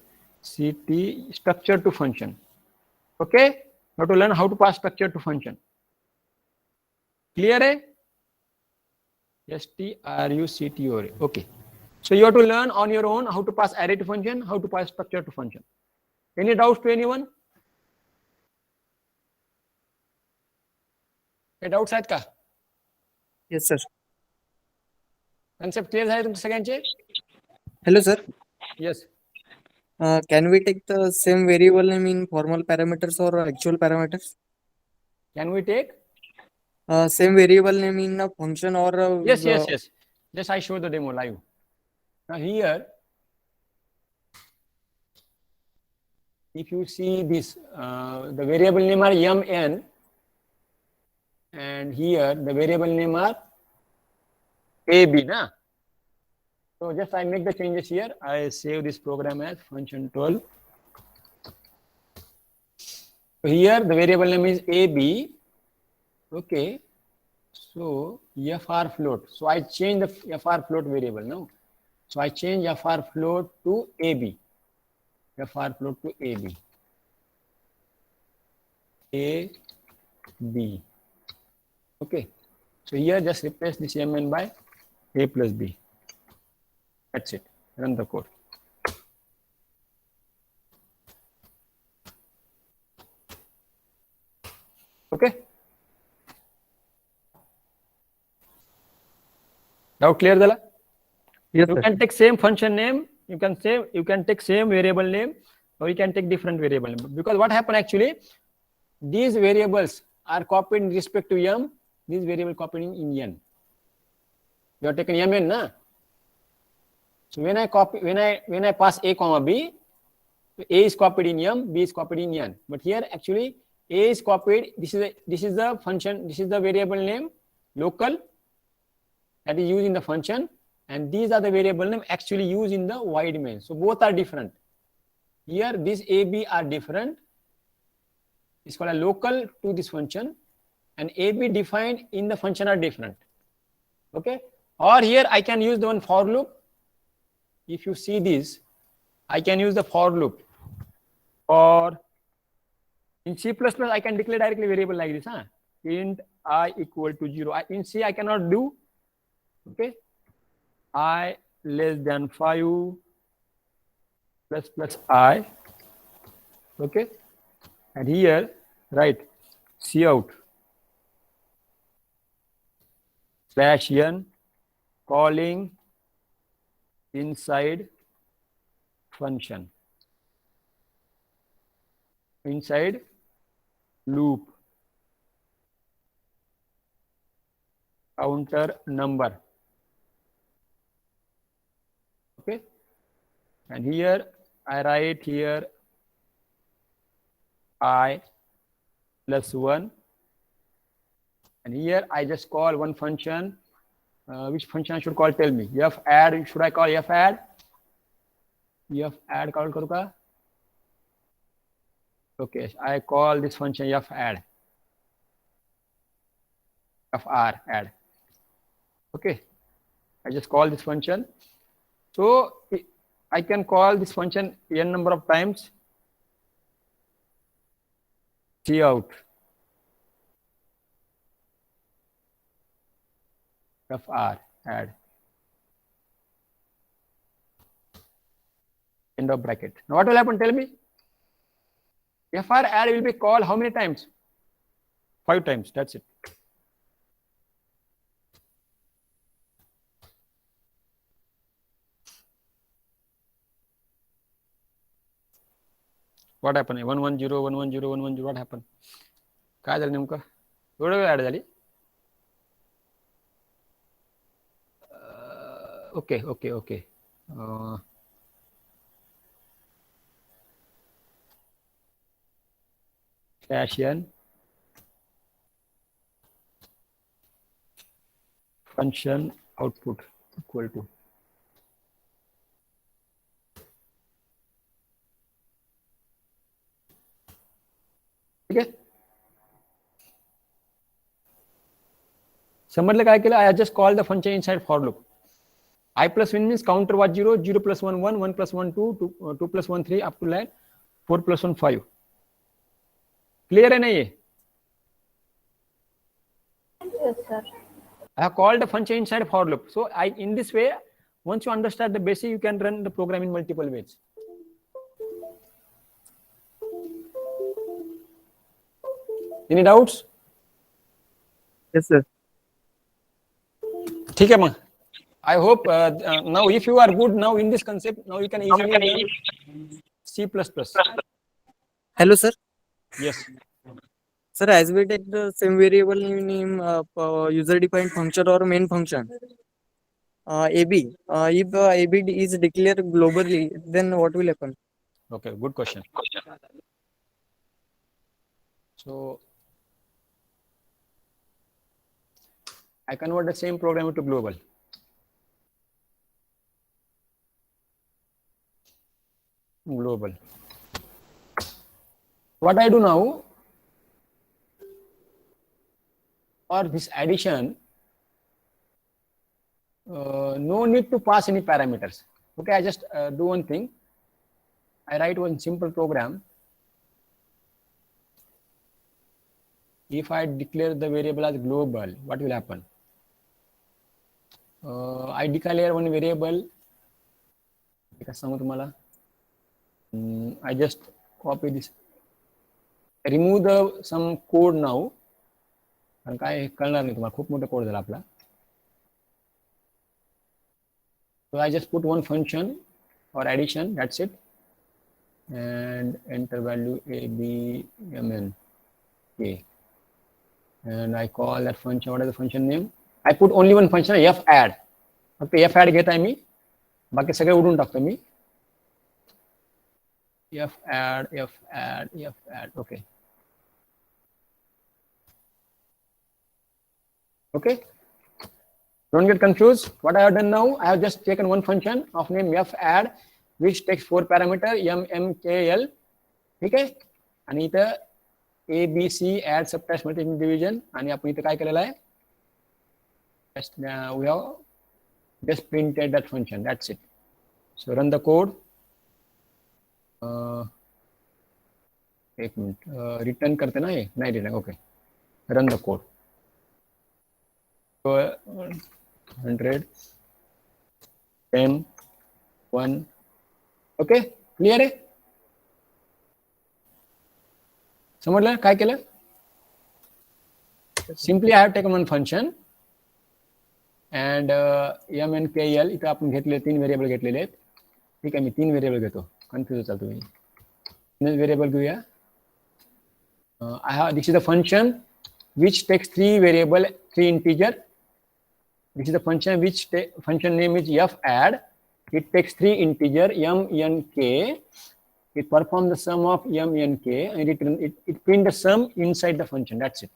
structure to function. Okay, you have to learn how to pass structure to function. Clear? Eh? struct. Okay, so you have to learn on your own how to pass array to function, how to pass structure to function. Any doubts to anyone? Any doubts आहेत का? Yes, sir. Concept clear झाले तुमचं सगळ्यांचे? Hello, sir. Yes. Can we take the same variable name in formal parameters or actual parameters? Can we take? Same variable name in a function or Yes. Just I show the demo live. Now here, if you see this, the variable name are mn, and here the variable name are ab, na? So just I make the changes here. I save this program as function 12. So here the variable name is ab. Okay. So fr float. So I change the fr float variable now. So I change fr float to ab. Fr float to ab. AB. Okay. So here just replace this mn by a plus b. That's it. Run the code. Okay. Now clear Dala? yes, You sir. can take same function name, you can take same variable name, or you can take different variable name. Because what happened actually, these variables are copied in respect to m, these variable copied in n. You have taken mn, na? So when I pass a comma b, a is copied in m, b is copied in n. But here actually a is copied. This is the function. This is the variable name local that is used in the function, and these are the variable name actually used in the void main. So both are different. Here these ab are different. It's called a local to this function, and ab defined in the function are different. Okay. Or here I can use the one for loop. If you see this, I can use the for loop. Or in C++, I can declare directly variable like this, huh? Int I equal to 0. In C, I cannot do. Okay. I less than 5 plus I. Okay. And here, write cout /n calling inside function, inside loop, counter number. Okay. And here I write here I plus 1, and here I just call one function. Which function I should call? Tell me. Fadd. Should I call fadd? Fadd call करूँ का? Okay, I call this function f add, fr add. Okay, I just call this function. So I can call this function n number of times. Cout fr add, end of bracket. Now what will happen? Tell me. Fr add will be called how many times? 5 times. That's it. What happened? 110 110 110. What happened? काय झालं नेमकं? एवढं वेळ add झाली. Okay, okay, okay. Dash n function output equal to ठीक आहे. समजलं काय केलं? I just call the function inside for loop. I plus 1 means counter was 0, 0 plus 1 1, 1 plus 1 2, 2 plus 1 3 up to line 4 plus 1 5. Clear है ना ये? Yes, sir. I have called the function inside for loop. So in this way, once you understand the basic, you can run the program in multiple ways. Any doubts? Yes, sir. ठीक है मग. I hope now if you are good now in this concept, now you can easily learn C++. Hello, sir. Yes. Sir, as we take the same variable name user-defined function or main function, AB, if AB is declared globally, then what will happen? Okay, good question. So I convert the same program to global. Global. What I do now, for this addition, no need to pass any parameters. Okay, I just do one thing. I write one simple program. If I declare the variable as global, what will happen? I declare one variable. I just copy this. Remove the some code now. कारण काय कळणार नाही तुम्हाला, खूप मोठा code झाला आपला. So I just put one function or addition, that's it, and enter value a b m n k, and I call that function. What is the function name? I put only one function, f add. फक्त f add घेत आहे मी, बाकी सगळे उडून टाकतो मी. f add. Okay. Okay. Don't get confused. What I have done now, I have just taken one function of name f add, which takes 4 parameter m, m, k, l. Okay. आणि इथं a, b, c, add, subtract, multiply, division. आणि आपण इथं काय केलेलं आहे? We have just printed that function. That's it. So run the code. एक minute, return करते ना ये? नाही return. Okay, run the code. 100 10 1. Okay, clear आहे? समजलं काय केलं? Simply I have taken one function and m n k l. इथं आपण घेतले 3 व्हेरिएबल घेतलेले आहेत. ठीक आहे, मी 3 व्हेरिएबल घेतो. कन्फ्यूज होता तुम्ही. 3 व्हेरिएबल घेऊया. I have, this is the function which takes 3 variable, 3 integer. This is the function which function name is f add. It takes 3 integer m, n, k. It performs the sum of m, n, k, and it print the sum inside the function. That's it.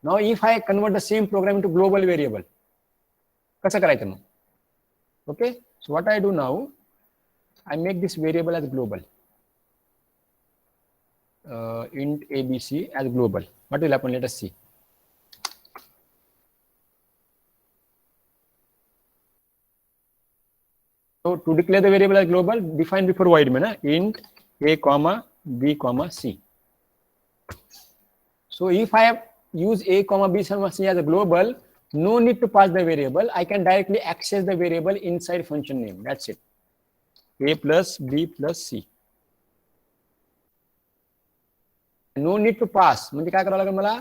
Now, if I convert the same program into global variable, कसं करायचं मग? Okay. So what I do now, I make this variable as global. int abc as global, what will happen? Let us see. So to declare the variable as global, define before void में ना, int a comma b comma c. So if I have used a comma b comma c as a global, no need to pass the variable. I can directly access the variable inside function name. That's it. A plus b plus c. No need to pass. म्हणजे काय करावं लागेल मला?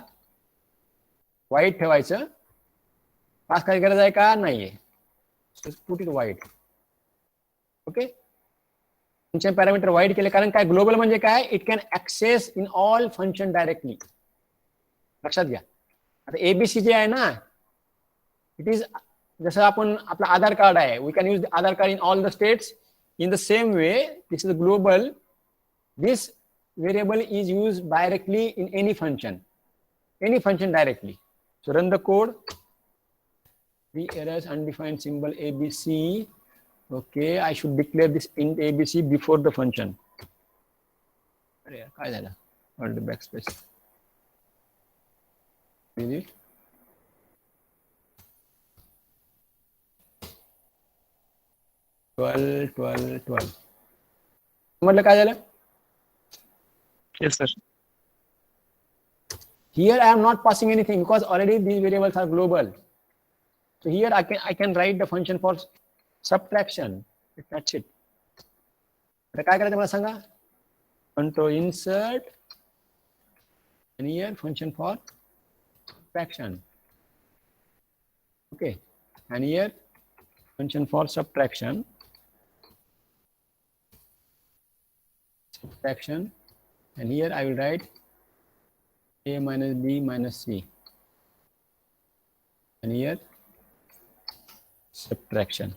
White ठेवायचं. पास काय गरज आहे का? नाहीये. So put it white. Okay. Function parameter white केले कारण काय? ग्लोबल म्हणजे काय? It can access in all function directly. लक्षात घ्या. आता एबीसी जे आहे ना, इट इज जसं आपण आपलं आधार कार्ड आहे, we can use Aadhaar card in all the states. In the same way, this is global. This variable is used directly in any function directly. So run the code. 3 errors, undefined symbol ABC. Okay, I should declare this int ABC before the function. अरे काय झालं? Hold the backspace. Is it? म्हटलं काय झालं? Yes, sir. Here I am not passing anything because already these variables are global. So here I can write the function for subtraction. That's it. आता काय करायचं मला सांगा? Control insert and here function for subtraction. Okay, and here function for subtraction. And here I will write a minus b minus c, and here subtraction.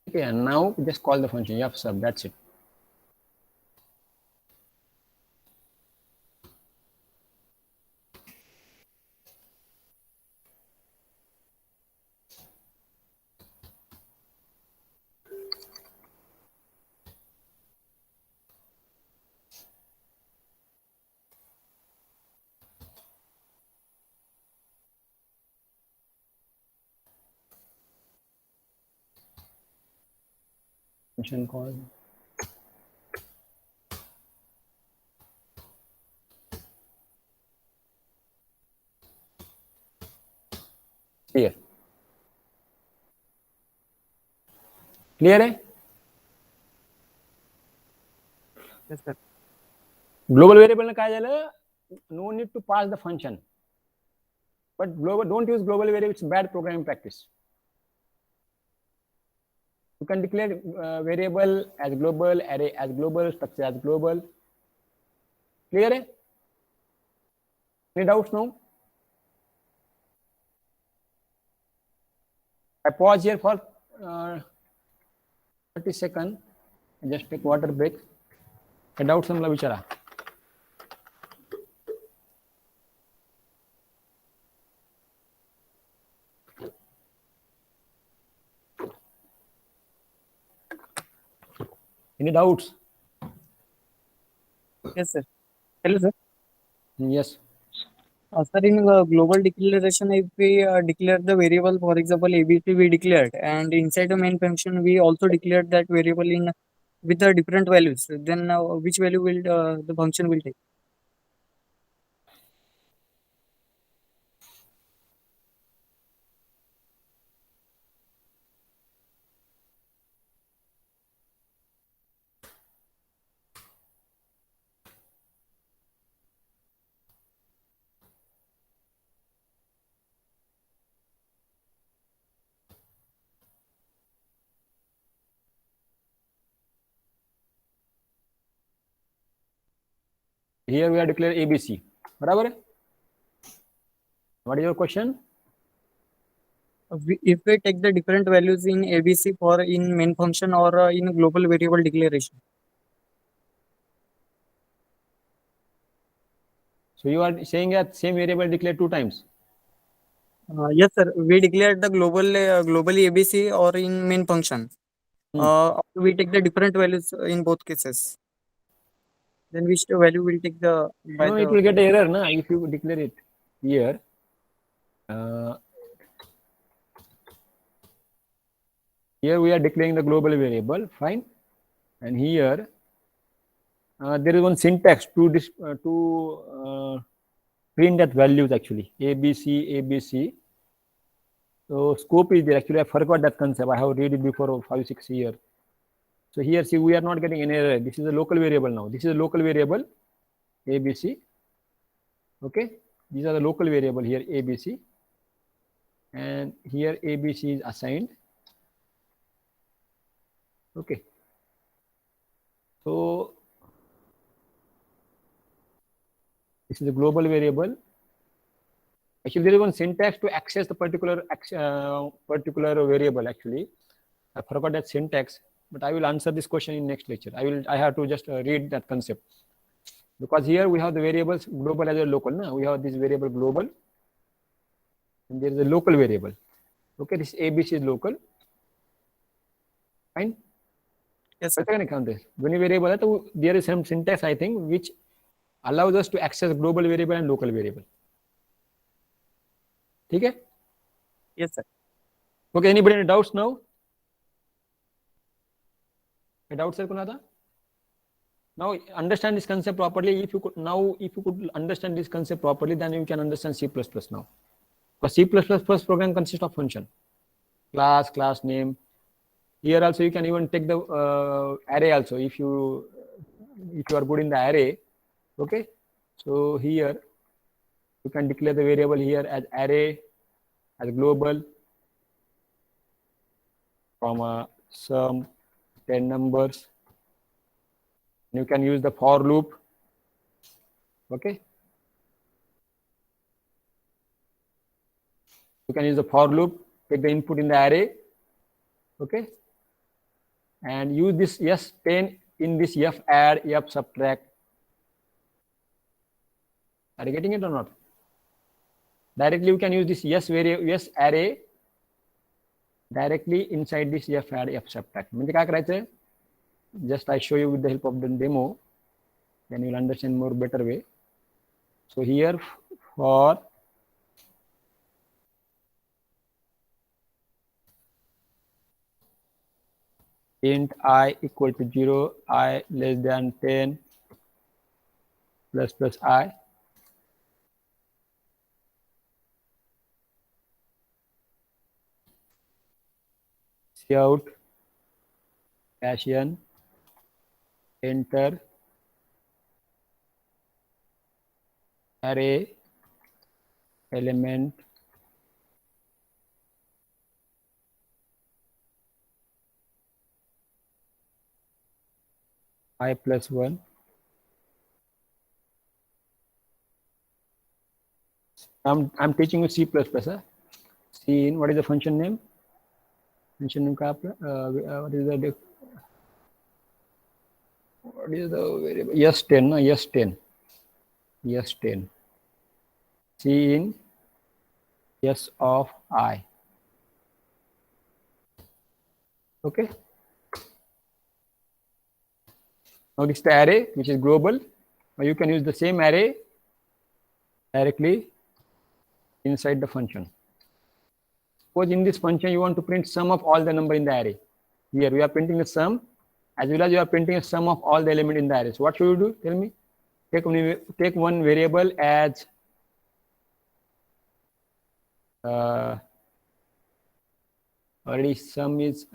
Okay, and now just call the function f sub. That's it. Function call. Clear. Clear है? Yes, sir. Global variable ने काय झालं? No need to pass the function. But global, don't use global variable. It's bad programming practice. You can declare variable as global, array as global, structure as global. Clear है? Any doubts now? I pause here for 30 seconds. Just take water break. Any doubts मला विचारा. Any doubts? Yes, sir. Hello, sir. Yes. Sir, in global declaration, if we declare the variable, for example, ABC we declared, and inside the main function we also declared that variable in with the different values, then which value will the function will take? Here we are declare ABC. बराबर है? What is your question? If we take the different values in ABC for in main function or in global variable declaration. So you are saying that same variable declared two times. Yes, sir. We declared the globally ABC or in main function. We take the different values in both cases. Then which value will take the by No, it the will get error, na, if you declare it here. Here we are declaring the global variable, fine, and here there is one syntax to this print that values actually ABC. So scope is there. Actually, I forgot that concept. I have read it before 5-6 years. So here, see, we are not getting any error. This is a local variable now. This is a local variable ABC. Okay, these are the local variable here ABC, and here ABC is assigned. Okay, so this is a global variable. Actually, there is one syntax to access the particular variable. Actually, I forgot that syntax, but I will answer this question in next lecture. I have to just read that concept, because here we have the variables global as well local. Now we have this variable global, and there is a local variable. Okay, this ABC is local. Fine. yes, sir. When you variable, there is some syntax, I think, which allows us to access global variable and local variable. Okay? Yes, sir. Okay, anybody any doubts now? Any doubts, sir, Kunada? Now understand this concept properly. If you could understand this concept properly, then you can understand C++ now. Because C++ first program consists of function, class name. Here also you can even take the array also if you are good in the array. Okay, so here you can declare the variable here as array, as global, comma sum 10 numbers. You can use the for loop. Okay, you can use the for loop, take the input in the array. Okay, and use this yes10 in this f add, f subtract. Are you getting it or not? Directly you can use this yes array directly inside this f add, f subtract. म्हणजे काय करायचं? Just I show you with the help of the demo, then you will understand more better way. So here for int I equal to 0, I less than 10 plus I. Cout --n enter array element I plus 1. I'm teaching you C++. Huh? C in what is the function name? Function name what is the variable? Yes10, no? Yes10. C in yes of I. Okay. Now this is the array which is global. Now you can use the same array directly inside the function. Suppose in this function you want to print sum of all the number in the array. Here we are printing the sum as well as you are printing a sum of all the element in the array. So what should you do? Tell me. Take one variable as already sum is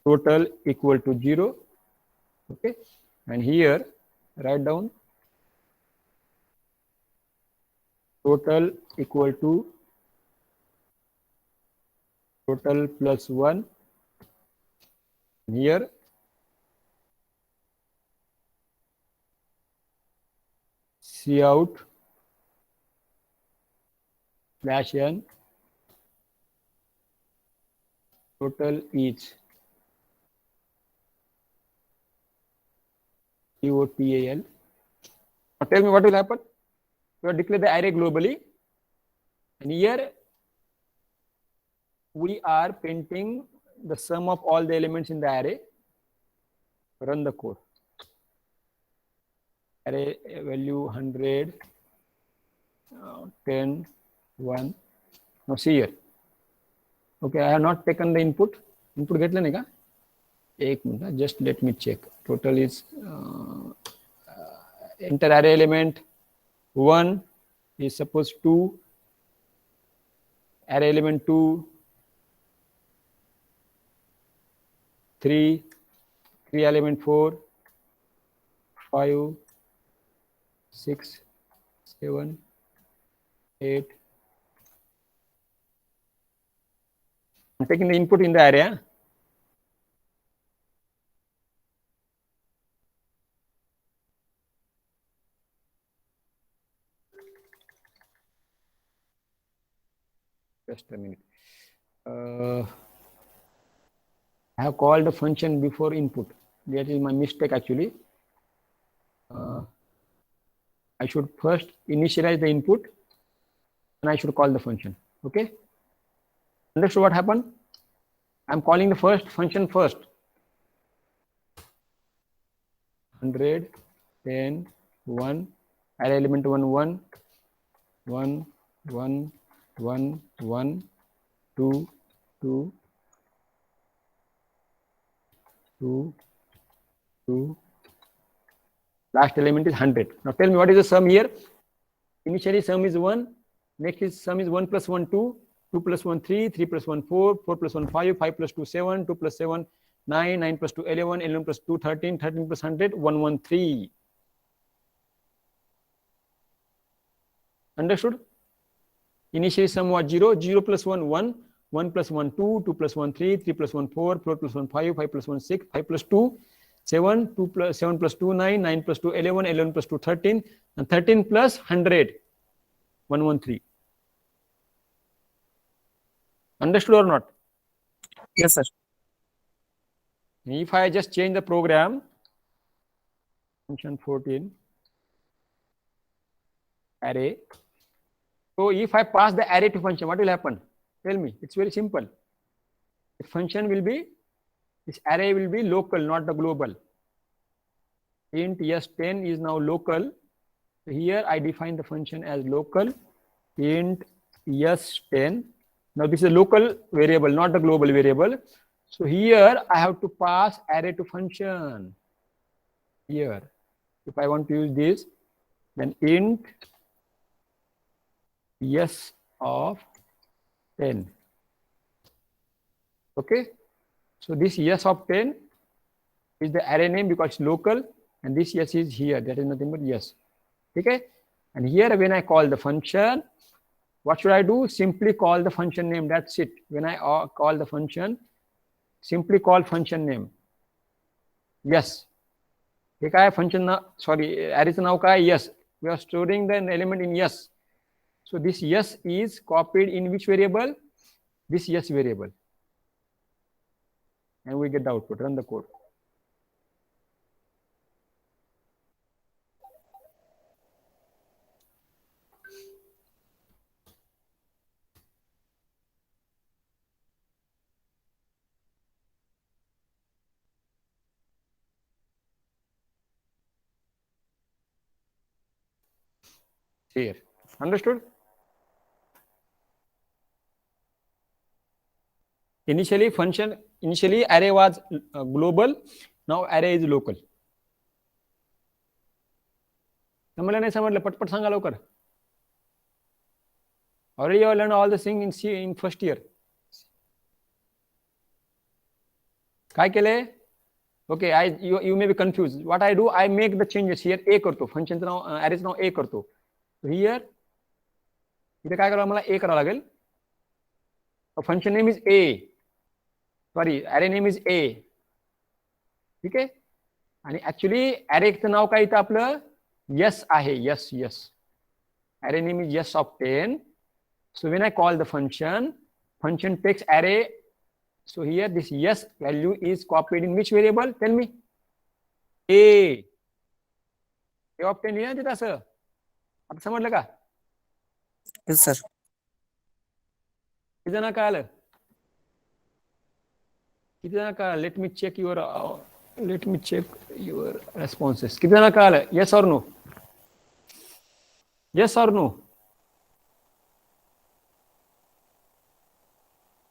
total equal to 0. Okay, and here write down total equal to total plus 1. Here cout /n total is total, Now tell me what will happen. You have declared the array globally, and here we are printing the sum of all the elements in the array. Run the code. Array value 100, 10, 1. Now see here. Okay, I have not taken the input. Input घेतलं नाही का? एक minute, just let me check. Total is enter array element 1 is suppose 2, array element 2, 3 element 4, 5, 6, 7, 8. I'm taking the input in the array. Huh? Just a minute. I have called the function before input. That is my mistake actually. I should first initialize the input and I should call the function. Okay. Understood what happened? I'm calling the first function first. 100, 10, 1, array element 1, 1, 1, 1, 1, 1, 2, 2, 2, 2. Last element is 100. Now tell me what is the sum here? Initially sum is 1. Next is sum is 1 plus 1, 2. 2 plus 1, 3. 3 plus 1, 4. 4 plus 1, 5. 5 plus 2, 7. 2 plus 7, 9. 9 plus 2, 11. 11 plus 2, 13. 13 plus 100, 113. Understood? Initially sum was 0. 0 plus 1, 1. 1 plus 1, 2. 2 plus 1, 3. 3 plus 1, 4. 4 plus 1, 5. 5 plus 1, 6. 5 plus 2, 7. 2 plus 7 plus 2, 9. 9 plus 2, 11. 11 plus 2, 13. And 13 plus 100, 113. Understood or not? Yes, sir. If I just change the program, function 14, array. So if I pass the array to function, what will happen? Tell me. It's very simple. The function will be, this array will be local, not the global. Int s10 is now local. So here I define the function as local. Int s10. Now this is a local variable, not the global variable. So here I have to pass array to function. Here, if I want to use this, then int s of 10. Okay. So this s of 10 is the array name because it's local, and this s is here. That is nothing but yes. Okay. And here when I call the function, what should I do? Simply call the function name. That's it. When I call the function, simply call function name. Yes. Okay, function sorry, array's now yes. We are storing the element in yes. So this yes is copied in which variable? This yes variable. And we get the output. Run the code. Here. Understood? Initially array was global. Now array is local. समजलं नाही समजलं पटपट सांगा लवकर. Already you have learned all the things in first year. काय केले? Okay, you may be confused. What I do, I make the changes here. A करतो. Function now array now A करतो. So here इथे काय करावं मला A करावं लागेल. Function name is A. Sorry, array name is A. ठीक आहे. आणि ऍक्च्युली arrayचं नाव काय इथं आपलं yes आहे. Yes. Array name is yes of 10. So when I call the function takes array. So here this yes value is copied in which variable? Tell me. A. A of 10 लिहा तिथं असं. आता समजलं का? Yes, sir. किती जण कळालं? किती जण कळालं? Let me check your responses. किती जण कळालं? Yes or no? Yes or no?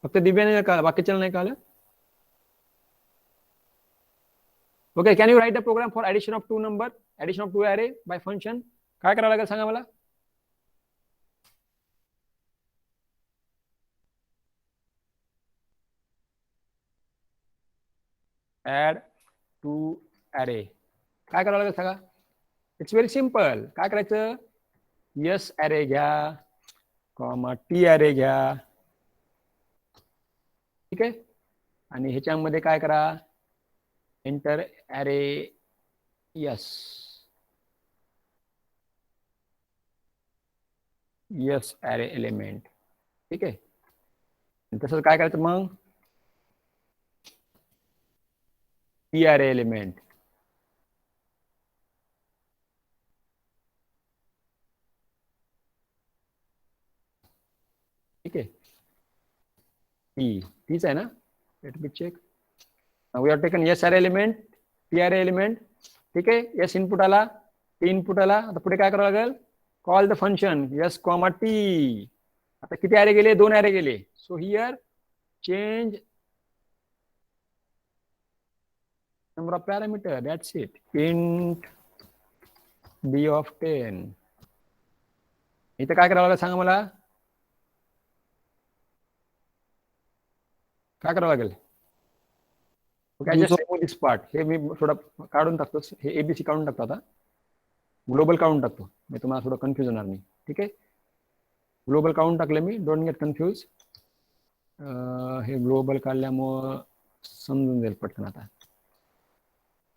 फक्त दिव्याने कळालं, बाकीच्या नाही कळालं? Okay, can you write the program for addition of 2 number, addition of 2 array bye function? काय करावं लागेल सांगा मला? ऍड टू अरे. काय करावं लागेल सांगा? It's very simple. काय करायचं? यस अरे घ्या, कॉमा टी अरे घ्या, ठीक आहे. आणि ह्याच्यामध्ये काय करा? एंटर अरे यस, यस अरे एलिमेंट, ठीक आहे. तसंच काय करायचं मग? पी अरे एलिमेंट, ठीक आहे. तीच आहे ना? Let me check. We are taken S array element, P array element, ठीक आहे. यस इनपुट आला, टी इनपुट आला. आता पुढे काय करावं लागेल? Call the function S comma T. आता किती अरे गेले? 2 अरे गेले. So here change number of parameter, that's it. Int b of 10. इथं काय करावं लागेल सांगा मला? काय करावं लागेल? Okay, just remove this part. हे मी थोडं काढून टाकतो, हे एबीसी काढून टाकतो. आता ग्लोबल काढून टाकतो, मी तुम्हाला थोडं कन्फ्युज होणार नाही, ठीक आहे. ग्लोबल काढून टाकले मी, डोंट गेट कन्फ्यूज. हे ग्लोबल काढल्यामुळं समजून जाईल पटकन आता,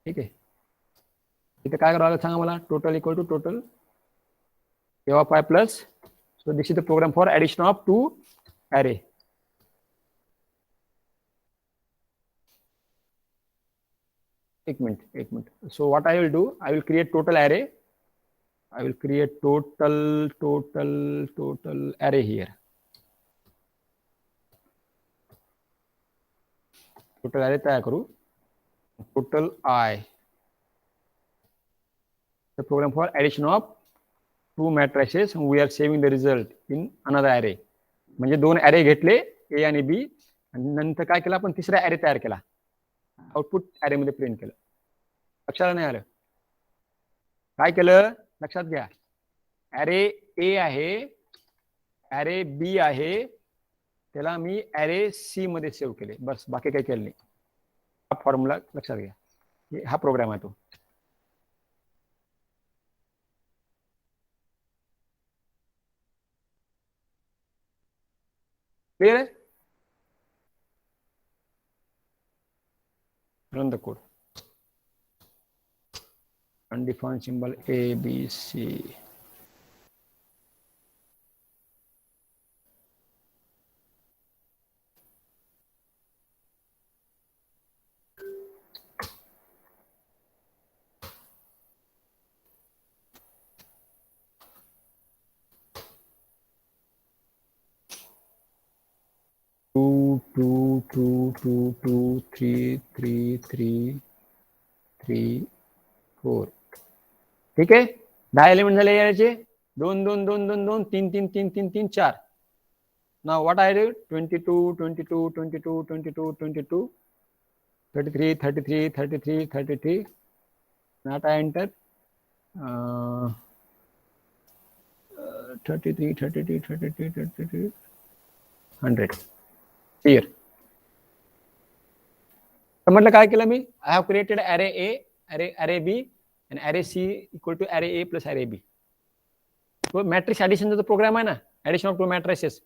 ठीक आहे. इथे काय करावं लागेल सांगा मला? Total equal to total A of I plus. So this is the program for addition of 2 array. एक minute. So what I will do, I will create total array. I will create total array here. Total array तयार करू. Total I. The program for addition of 2 matrices. We are saving the result in another array. म्हणजे 2 array घेतले A आणि B, आणि नंतर काय केलं आपण? तिसरा array तयार केला, आउटपुट array मध्ये प्रिंट केलं. लक्षात नाही आलं? काय केलं? लक्षात घ्या. अरे ए आहे, अरे बी आहे, त्याला मी अरे सी मध्ये सेव्ह केले, बस. बाकी काही केलं नाही. हा फॉर्म्युला लक्षात घ्या. हा प्रोग्राम आहे तो. क्लियर आहे? Run the code. Undefined symbol A, B, C. Two, three, 4. ठीक आहे. 10 एलिमेंट झाले याचे. 2 2 2 2 2 3 3 3 3 3 4. Now what I do? 22 22 22 22 22 33 33 33 33. Not I enter 33 33 33 33 100. Here. समजलं काय केलं मी? I have created array A, array B, and array C equal to array A plus array B. So matrix addition जो programme आहे ना, addition of 2 matrices.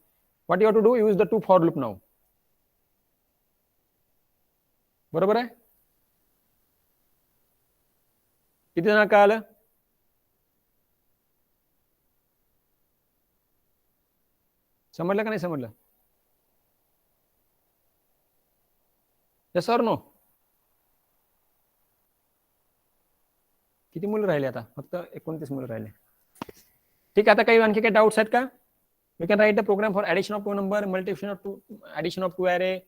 What you have to do? Use the 2 for loop now. बरोबर आहे? किती जण कळालं? समजलं का नाही समजलं? Yes or no? किती मुलं राहिले आता? फक्त 29 मुलं राहिले. ठीक आहे, आता काही आणखी काही डाऊट्स आहेत का? We can write the program for addition of two number, addition of two array,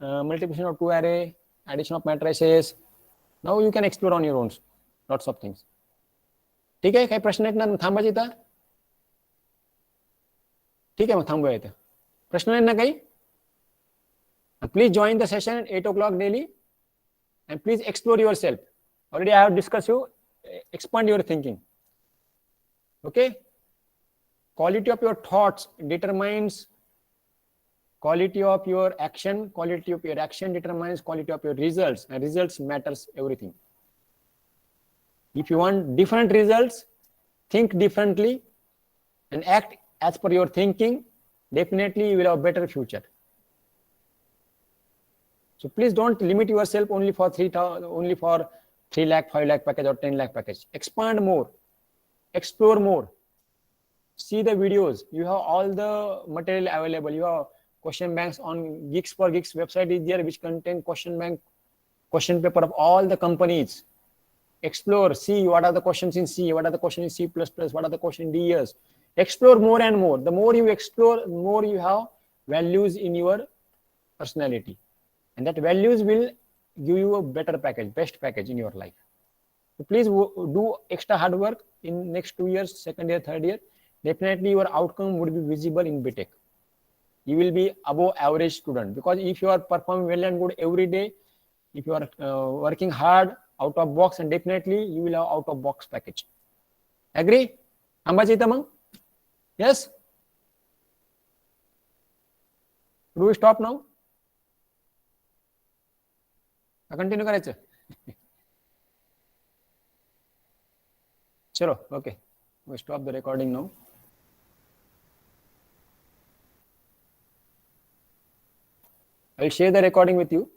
multiplication of two array, addition of matrices. Now you can explore on your own lots of things. ठीक आहे, काही प्रश्न आहेत ना? थांबायचे इथं. ठीक आहे, मग थांबूया इथं. प्रश्न आहेत ना काही? Please join the session at 8 o'clock daily and please explore yourself. Already I have discussed you. Expand your thinking. Okay? Quality of your thoughts determines quality of your action. Quality of your action determines quality of your results, and results matters everything. If you want different results, think differently and act as per your thinking. Definitely you will have a better future. So please don't limit yourself only for 3 lakh, 5 lakh package or 10 lakh package. Expand more, explore more. See the videos. You have all the material available. You have question banks on Geeks for Geeks website is there, which contain question paper of all the companies. Explore, see what are the questions in C, what are the questions in C++, what are the questions in DS. Explore more and more. The more you explore, the more you have values in your personality. And that values will give you a better package, best package in your life. So please do extra hard work in next 2 years, second year, third year. Definitely your outcome would be visible in BTech. You will be above average student, because if you are performing well and good every day, if you are working hard out of box, and definitely you will have out of box package. Agree? Ambachitamang? Yes? Do we stop now? Continue करायचं? चलो, okay. We stop the recording now. I'll share the recording with you.